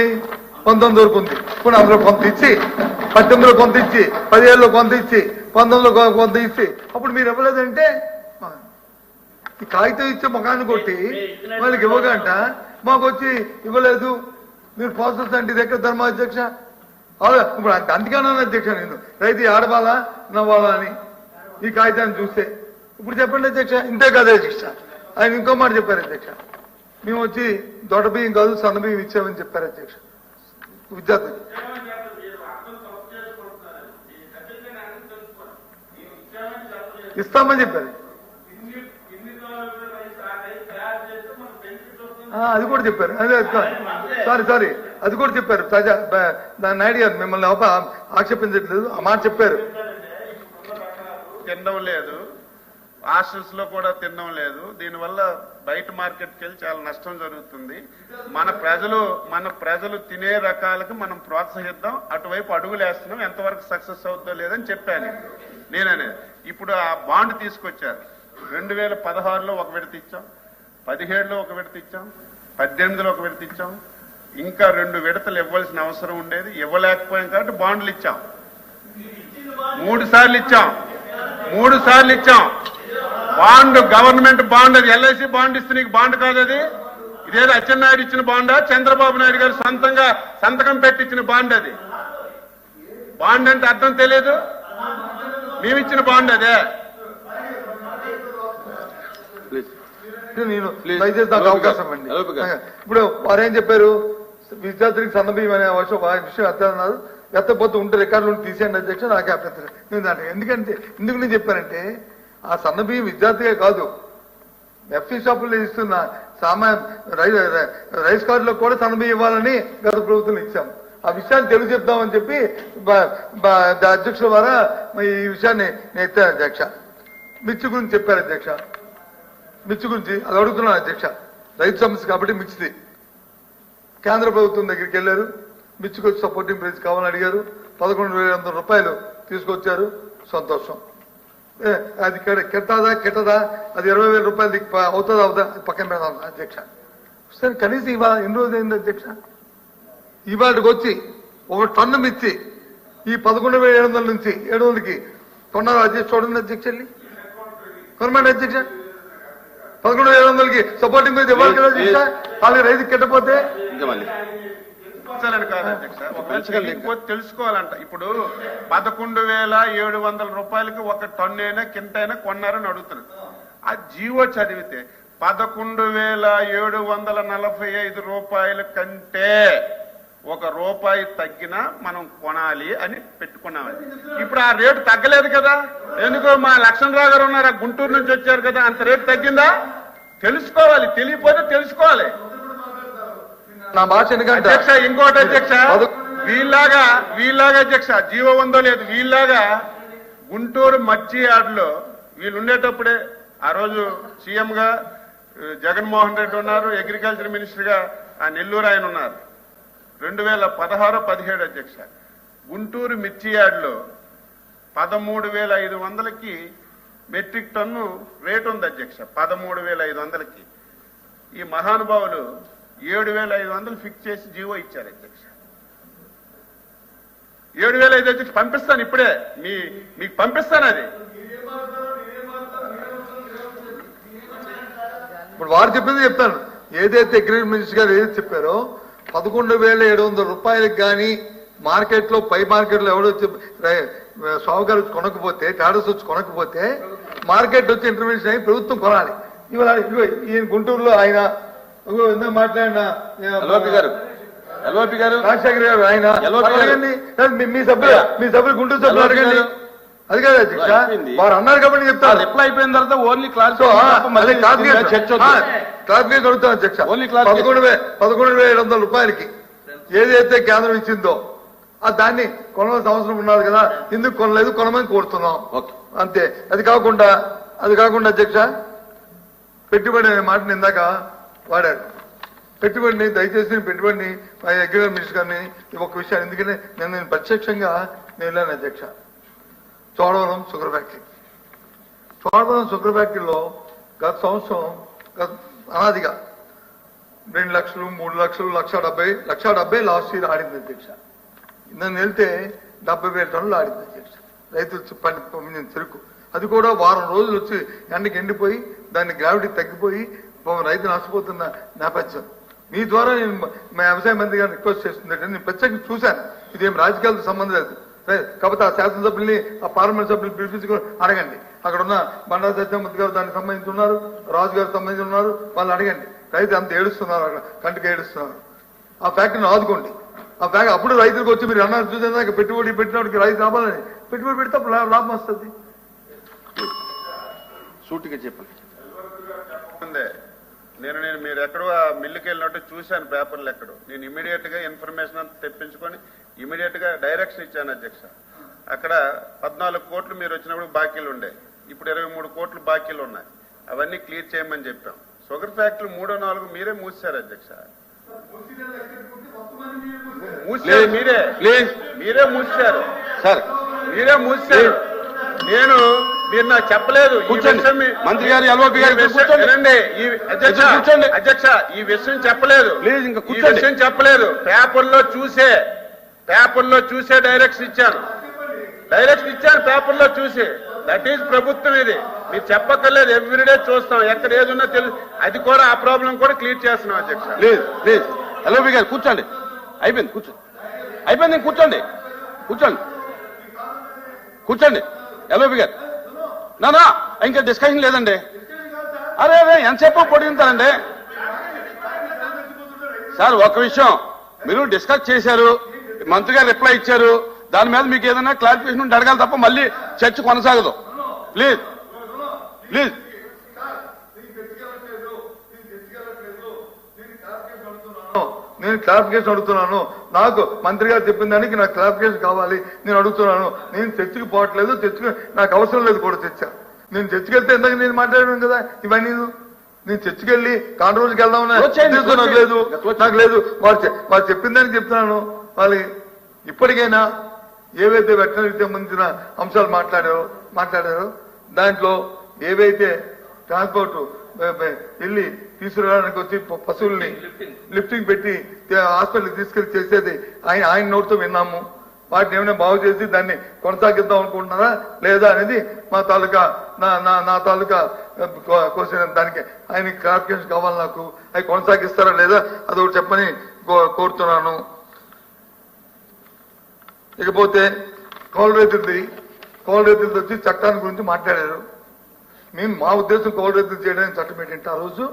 19 వరకు ఉంది. ఇప్పుడు అందులో కొంత ఇచ్చి 18లో కొంత ఇచ్చి 17లో కొంత ఇచ్చి 19లో కొంత ఇచ్చి అప్పుడు మీరు ఇవ్వలేదంటే ఈ కాగితం ఇచ్చే ముఖాన్ని కొట్టి వాళ్ళకి ఇవ్వగంట మాకు వచ్చి ఇవ్వలేదు మీరు ప్రాసెస్ అంటే ఇది ఎక్కడ ధర్మ అధ్యక్ష ఇప్పుడు అందుకన్నా అధ్యక్ష నేను రైతు ఆడవాలా నవ్వాలా అని ఈ కాగితాన్ని చూస్తే ఇప్పుడు చెప్పండి అధ్యక్ష ఇంతే కదా అధ్యక్ష ఆయన ఇంకో మాట చెప్పారు అధ్యక్ష మేము వచ్చి దొడ్డ బియ్యం కాదు సన్న బియ్యం ఇచ్చామని చెప్పారు అధ్యక్ష విద్యార్థులు ఇస్తామని చెప్పారు అది కూడా చెప్పారు అదే సారీ అది కూడా చెప్పారు దాన్ని అడిగారు మిమ్మల్ని ఆక్షేపించట్లేదు ఆ మాట చెప్పారు తినడం లేదు హాస్టల్స్ లో కూడా తినడం లేదు దీనివల్ల బయట మార్కెట్కి వెళ్ళి చాలా నష్టం జరుగుతుంది మన ప్రజలు తినే రకాలకు మనం ప్రోత్సహిద్దాం అటువైపు అడుగులు వేస్తున్నాం ఎంతవరకు సక్సెస్ అవుతుందో లేదని చెప్పాను నేననేది ఇప్పుడు ఆ బాండ్ తీసుకొచ్చారు 2016లో ఒక విడత ఇచ్చాం 17లో ఒక విడత ఇచ్చాం 18లో ఒక విడత ఇచ్చాం ఇంకా 2 విడతలు ఇవ్వాల్సిన అవసరం ఉండేది ఇవ్వలేకపోయాం కాబట్టి బాండ్లు ఇచ్చాం 3 సార్లు ఇచ్చాం బాండ్ గవర్నమెంట్ బాండ్ అది ఎల్ఐసి బాండ్ ఇస్తే నీకు బాండ్ కాదు అది ఇదేదో అచ్చెన్నాయుడు ఇచ్చిన బాండా చంద్రబాబు నాయుడు గారు సొంతంగా సంతకం పెట్టించిన బాండ్ అది బాండ్ అంటే అర్థం తెలియదు మేమిచ్చిన బాండ్ అదే నేను దయచేసి నాకు అవకాశం అండి ఇప్పుడు వారేం చెప్పారు విద్యార్థులకు సన్నబియ్యం అనే విషయం ఎత్తన్నారు ఎత్తపోతే ఉంటే రికార్డులు తీసేయండి అధ్యక్ష నాకే అభ్యంతరం నేను దాంట్లో ఎందుకు నేను చెప్పానంటే ఆ సన్నబియ్యం విద్యార్థిగా కాదు ఎఫ్సీ షాపుల్లో ఇస్తున్న రైస్ కార్డులో కూడా సన్నబియ్యం ఇవ్వాలని గత ప్రభుత్వం ఇచ్చాం ఆ విషయాన్ని తెలుగు చెప్దామని చెప్పి అధ్యక్షుల ద్వారా ఈ విషయాన్ని నేను ఎత్తాను అధ్యక్ష మిర్చి గురించి చెప్పారు అధ్యక్ష మిర్చి గురించి అది అడుగుతున్నాను అధ్యక్ష రైతు సమస్య కాబట్టి మిర్చిది కేంద్ర ప్రభుత్వం దగ్గరికి వెళ్ళారు మిర్చికి వచ్చి సపోర్టింగ్ ప్రైస్ కావాలని అడిగారు 11,200 రూపాయలు తీసుకొచ్చారు సంతోషం అది కెట్టదా అది 20,000 రూపాయలు అవుతుందా పక్కన పెడదాం అధ్యక్ష సరే కనీసం ఇవాళ ఎన్ని రోజులు అయింది అధ్యక్ష ఇవాళకి వచ్చి 1 టన్ను మిర్చి ఈ 11,700 నుంచి 700కి కొన్నారు అధ్యక్ష చూడండి అధ్యక్ష వెళ్ళి కొనమండి అధ్యక్ష 11,700కి సపోర్టింగ్ ప్రైస్ ఇవ్వాలి కదా అధ్యక్ష వాళ్ళకి రైతు కెట్టపోతే కాదు అధ్యక్ష తెలుసుకోవాలంట ఇప్పుడు 11,700 రూపాయలకి 1 టన్ను అయినా కింట అయినా కొన్నారని అడుగుతున్నారు ఆ జీవో చదివితే 11,745 రూపాయల కంటే 1 రూపాయి తగ్గినా మనం కొనాలి అని పెట్టుకున్నామని ఇప్పుడు ఆ రేటు తగ్గలేదు కదా ఎందుకో మా లక్ష్మణరావు గారు ఉన్నారు గుంటూరు నుంచి వచ్చారు కదా అంత రేటు తగ్గిందా తెలుసుకోవాలి తెలియకపోతే తెలుసుకోవాలి నా భాష ఎందుకంటే అధ్యక్ష ఇంకోటి అధ్యక్ష వీళ్ళలాగా అధ్యక్ష జీవో ఉందో లేదు వీళ్ళలాగా గుంటూరు మర్చి యార్డులో వీళ్ళు ఉండేటప్పుడే ఆ రోజు సీఎం గా జగన్మోహన్ రెడ్డి ఉన్నారు అగ్రికల్చర్ మినిస్టర్ గా ఆ నెల్లూరు ఆయన ఉన్నారు 2016-17 అధ్యక్ష గుంటూరు మిర్చి యార్డులో 13,500కి మెట్రిక్ టన్ను రేటు ఉంది అధ్యక్ష 13,500కి ఈ మహానుభావులు 7,500 ఫిక్స్ చేసి జీవో ఇచ్చారు అధ్యక్ష 7,500 అధ్యక్ష పంపిస్తాను ఇప్పుడే మీకు పంపిస్తాను అది ఇప్పుడు వారు చెప్పింది చెప్తాను ఏదైతే అగ్రికల్చర్ మినిస్టర్ గారు ఏదైతే చెప్పారో 11,700 రూపాయలకు కానీ మార్కెట్ లో పై మార్కెట్ లో ఎవడో సాగుగారు వచ్చి కొనకపోతే టాడర్స్ వచ్చి కొనకపోతే మార్కెట్ వచ్చి ఇంటర్వెన్షన్ అయ్యి ప్రభుత్వం కొనాలి ఇవాళ ఈయన గుంటూరులో ఆయన మాట్లాడిన రాజశేఖర్ గారు ఆయన అడగండి మీ సభ్యులు గుంటూరు సభ్యులు అడగండి అది కదా అధ్యక్ష వారు అన్నారు కాబట్టి చెప్తారు రిప్లై అయిపోయిన తర్వాత ఓన్లీ క్లాస్ క్లారిఫికేషన్ అడుగుతాను అధ్యక్ష 11,700 రూపాయలకి ఏదైతే కేంద్రం ఇచ్చిందో దాన్ని కొనవలసిన అవసరం ఉన్నది కదా ఎందుకు కొనలేదు కొనమని కోరుతున్నాం అంతే అది కాకుండా అధ్యక్ష పెట్టుబడి అనే మాటని ఇందాక వాడాడు పెట్టుబడిని దయచేసి పెట్టుబడిని అగ్రికల్చర్ మినిస్టర్ గారిని ఒక విషయాన్ని ఎందుకంటే నేను ప్రత్యక్షంగా నేను వెళ్ళాను అధ్యక్ష చోడవరం షుగర్ ఫ్యాక్టరీలో గత సంవత్సరం అనాదిగా 2 లక్షలు 3 లక్షలు 1,70,000 లాస్ట్ ఇయర్ ఆడింది అధ్యక్ష నన్ను వెళ్తే 70,000 టన్నులు ఆడింది అధ్యక్ష. రైతులు పండించిన చెరుకు అది కూడా వారం రోజులు వచ్చి ఎండకి ఎండిపోయి దాన్ని గ్రావిటీ తగ్గిపోయి రైతు నష్టపోతున్న నేపథ్యం. మీ ద్వారా నేను మా వ్యవసాయ మంత్రి గారిని రిక్వెస్ట్ చేస్తుందంటే నేను ప్రత్యేకంగా చూశాను. ఇదేం రాజకీయాలతో సంబంధం లేదు. కాకపోతే ఆ శాసనసభ్యుల్ని ఆ పార్లమెంట్ సభ్యులు పిలిపించుకుని అడగండి. అక్కడ ఉన్న బండారు సత్యమూర్తి గారు దానికి సంబంధించి ఉన్నారు, రాజు గారు సంబంధించి ఉన్నారు, వాళ్ళు అడగండి. రైతు అంత ఏడుస్తున్నారు, అక్కడ కంటికి ఏడుస్తున్నారు. ఆ ఫ్యాక్టరీని ఆదుకోండి. ఆ ఫ్యాక్టరీ అప్పుడు రైతులకు వచ్చి మీరు అన్నారు చూసేదాకా పెట్టుబడి పెట్టినప్పుడు రైతు రావాలని పెట్టుబడి పెడితే అప్పుడు లాభం వస్తుంది. సూటిగా చెప్పండి. నేను మీరు ఎక్కడో మిల్లుకి వెళ్ళినట్టు చూశాను పేపర్లు ఎక్కడో. నేను ఇమీడియట్ గా ఇన్ఫర్మేషన్ అంతా తెప్పించుకొని ఇమీడియట్ గా డైరెక్షన్ ఇచ్చాను అధ్యక్ష. అక్కడ 14 కోట్లు మీరు వచ్చినప్పుడు బాకీలు ఉండే, ఇప్పుడు 23 కోట్లు బాకీలు ఉన్నాయి. అవన్నీ క్లియర్ చేయమని చెప్పాం. షుగర్ ఫ్యాక్టరీ 3, 4 మీరే మూసారు అధ్యక్ష. మూసారు మీరే మూసారు సార్, మీరే మూసారు. మీరు నాకు చెప్పలేదు. మంత్రి గారు ఎల్ఓపి గారు వినండి అధ్యక్ష, ఈ విషయం చెప్పలేదు. ఈ విషయం చెప్పలేదు. పేపర్లో చూసే డైరెక్షన్ ఇచ్చాను పేపర్లో చూసి. దట్ ఈజ్ ప్రభుత్వం. ఇది మీరు చెప్పక్కర్లేదు. ఎవ్రీడే చూస్తాం, ఎక్కడ ఏది ఉన్నా తెలుసు. అది కూడా ఆ ప్రాబ్లం కూడా క్లియర్ చేస్తున్నాం అధ్యక్ష. ప్లీజ్ ఎల్ఓపి గారు కూర్చోండి. అయిపోయింది కూర్చోండి ఎల్ఓపి గారు. నా ఇంకా డిస్కషన్ లేదండి. అరే ఎంతసేపు పొడిగింటారండి సార్. ఒక విషయం మీరు డిస్కస్ చేశారు, మంత్రి గారు రిప్లై ఇచ్చారు. దాని మీద మీకు ఏదైనా క్లారిఫికేషన్ ఉంటే అడగాలి తప్ప మళ్ళీ చర్చ కొనసాగదు. ప్లీజ్ నేను క్లారిఫికేషన్ అడుగుతున్నాను. నాకు మంత్రి గారు చెప్పిన దానికి నాకు క్లారిఫికేషన్ కావాలి. నేను అడుగుతున్నాను. నేను చర్చకి పోవట్లేదు, చర్చకి నాకు అవసరం లేదు కూడా చర్చ. నేను చర్చకి వెళ్తే ఇందాక నేను మాట్లాడాను కదా ఇవన్నీ. నేను చర్చకి వెళ్ళి కాంట్రవర్సీకి వెళ్దాం నాకు లేదు. వారు చెప్పిన దానికి చెప్తున్నాను. వాళ్ళు ఇప్పటికైనా ఏవైతే వెటనరీకి సంబంధించిన అంశాలు మాట్లాడారో దాంట్లో ఏవైతే ట్రాన్స్పోర్ట్ వెళ్ళి తీసుకురావడానికి వచ్చి పశువుల్ని లిఫ్టింగ్ పెట్టి హాస్పిటల్కి తీసుకెళ్లి చేసేది ఆయన నోటితో విన్నాము. వాటిని ఏమైనా బాగు చేసి దాన్ని కొనసాగిద్దాం అనుకుంటున్నారా లేదా అనేది మా తాలూకా నా తాలూకా క్వశ్చన్. దానికి ఆయన క్లారిఫికేషన్ కావాలి నాకు. అవి కొనసాగిస్తారా లేదా అదొకటి చెప్పని కోరుతున్నాను. ఇకపోతే కౌలు రైతులతో వచ్చి చట్టాన్ని గురించి మాట్లాడారు. మా ఉద్దేశం కౌలు రైతులు చేయడానికి చట్టం ఏంటంటే ఆ రోజు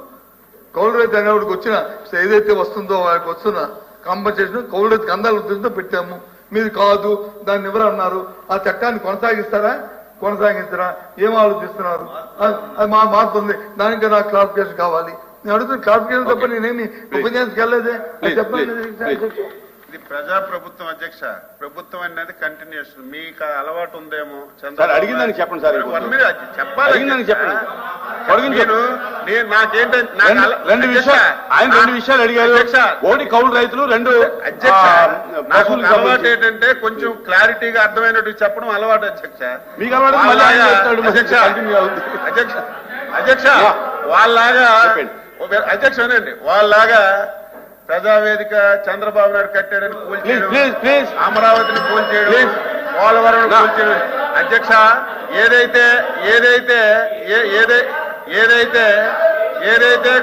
కౌలు రైతు అనేవాడికి వచ్చిన ఏదైతే వస్తుందో వాడికి వస్తున్న కాంపన్సేషన్ కౌలు రైతుకి అందాల ఉద్దేశంతో పెట్టాము. మీరు కాదు దాన్ని ఎవరు అన్నారు. ఆ చట్టాన్ని కొనసాగించరా ఏం ఆలోచిస్తున్నారు? అది మారుతుంది. దానికి నాకు క్లారిఫికేషన్ కావాలి. నేను అడుగుతున్న క్లారిఫికేషన్ తప్ప నేనేమి ఉపన్యాసానికి వెళ్ళలేదే. చెప్పండి. ఇది ప్రజాప్రభుత్వం అధ్యక్ష. ప్రభుత్వం అనేది కంటిన్యూషన్. మీకు అలవాటు ఉందేమో. అడిగిందని చెప్పండి సార్. చెప్పాలి. రెండు విషయాలు అడిగారు. ఒకటి కౌలు రైతులు, రెండు నాకు అలవాటు ఏంటంటే కొంచెం క్లారిటీగా అర్థమైనట్టు చెప్పడం అలవాటు అధ్యక్ష. మీకు అధ్యక్ష వాళ్ళలాగా అధ్యక్ష వినండి. వాళ్ళలాగా ప్రజావేదిక చంద్రబాబు నాయుడు కట్టాడని కూల్చేయడం, అమరావతిని కూల్చేయడం, పోలవరం కూల్చేయడం. అధ్యక్ష ఏదైతే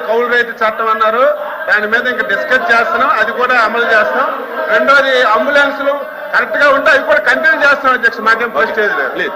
కౌలు రైతు చట్టం అన్నారో దాని మీద ఇంకా డిస్కస్ చేస్తున్నాం. అది కూడా అమలు చేస్తాం. రెండోది అంబులెన్స్లు కరెక్ట్ గా ఉంటే అవి కూడా కంటిన్యూ చేస్తాం అధ్యక్ష. మాకేం ఫస్ట్ లేదు.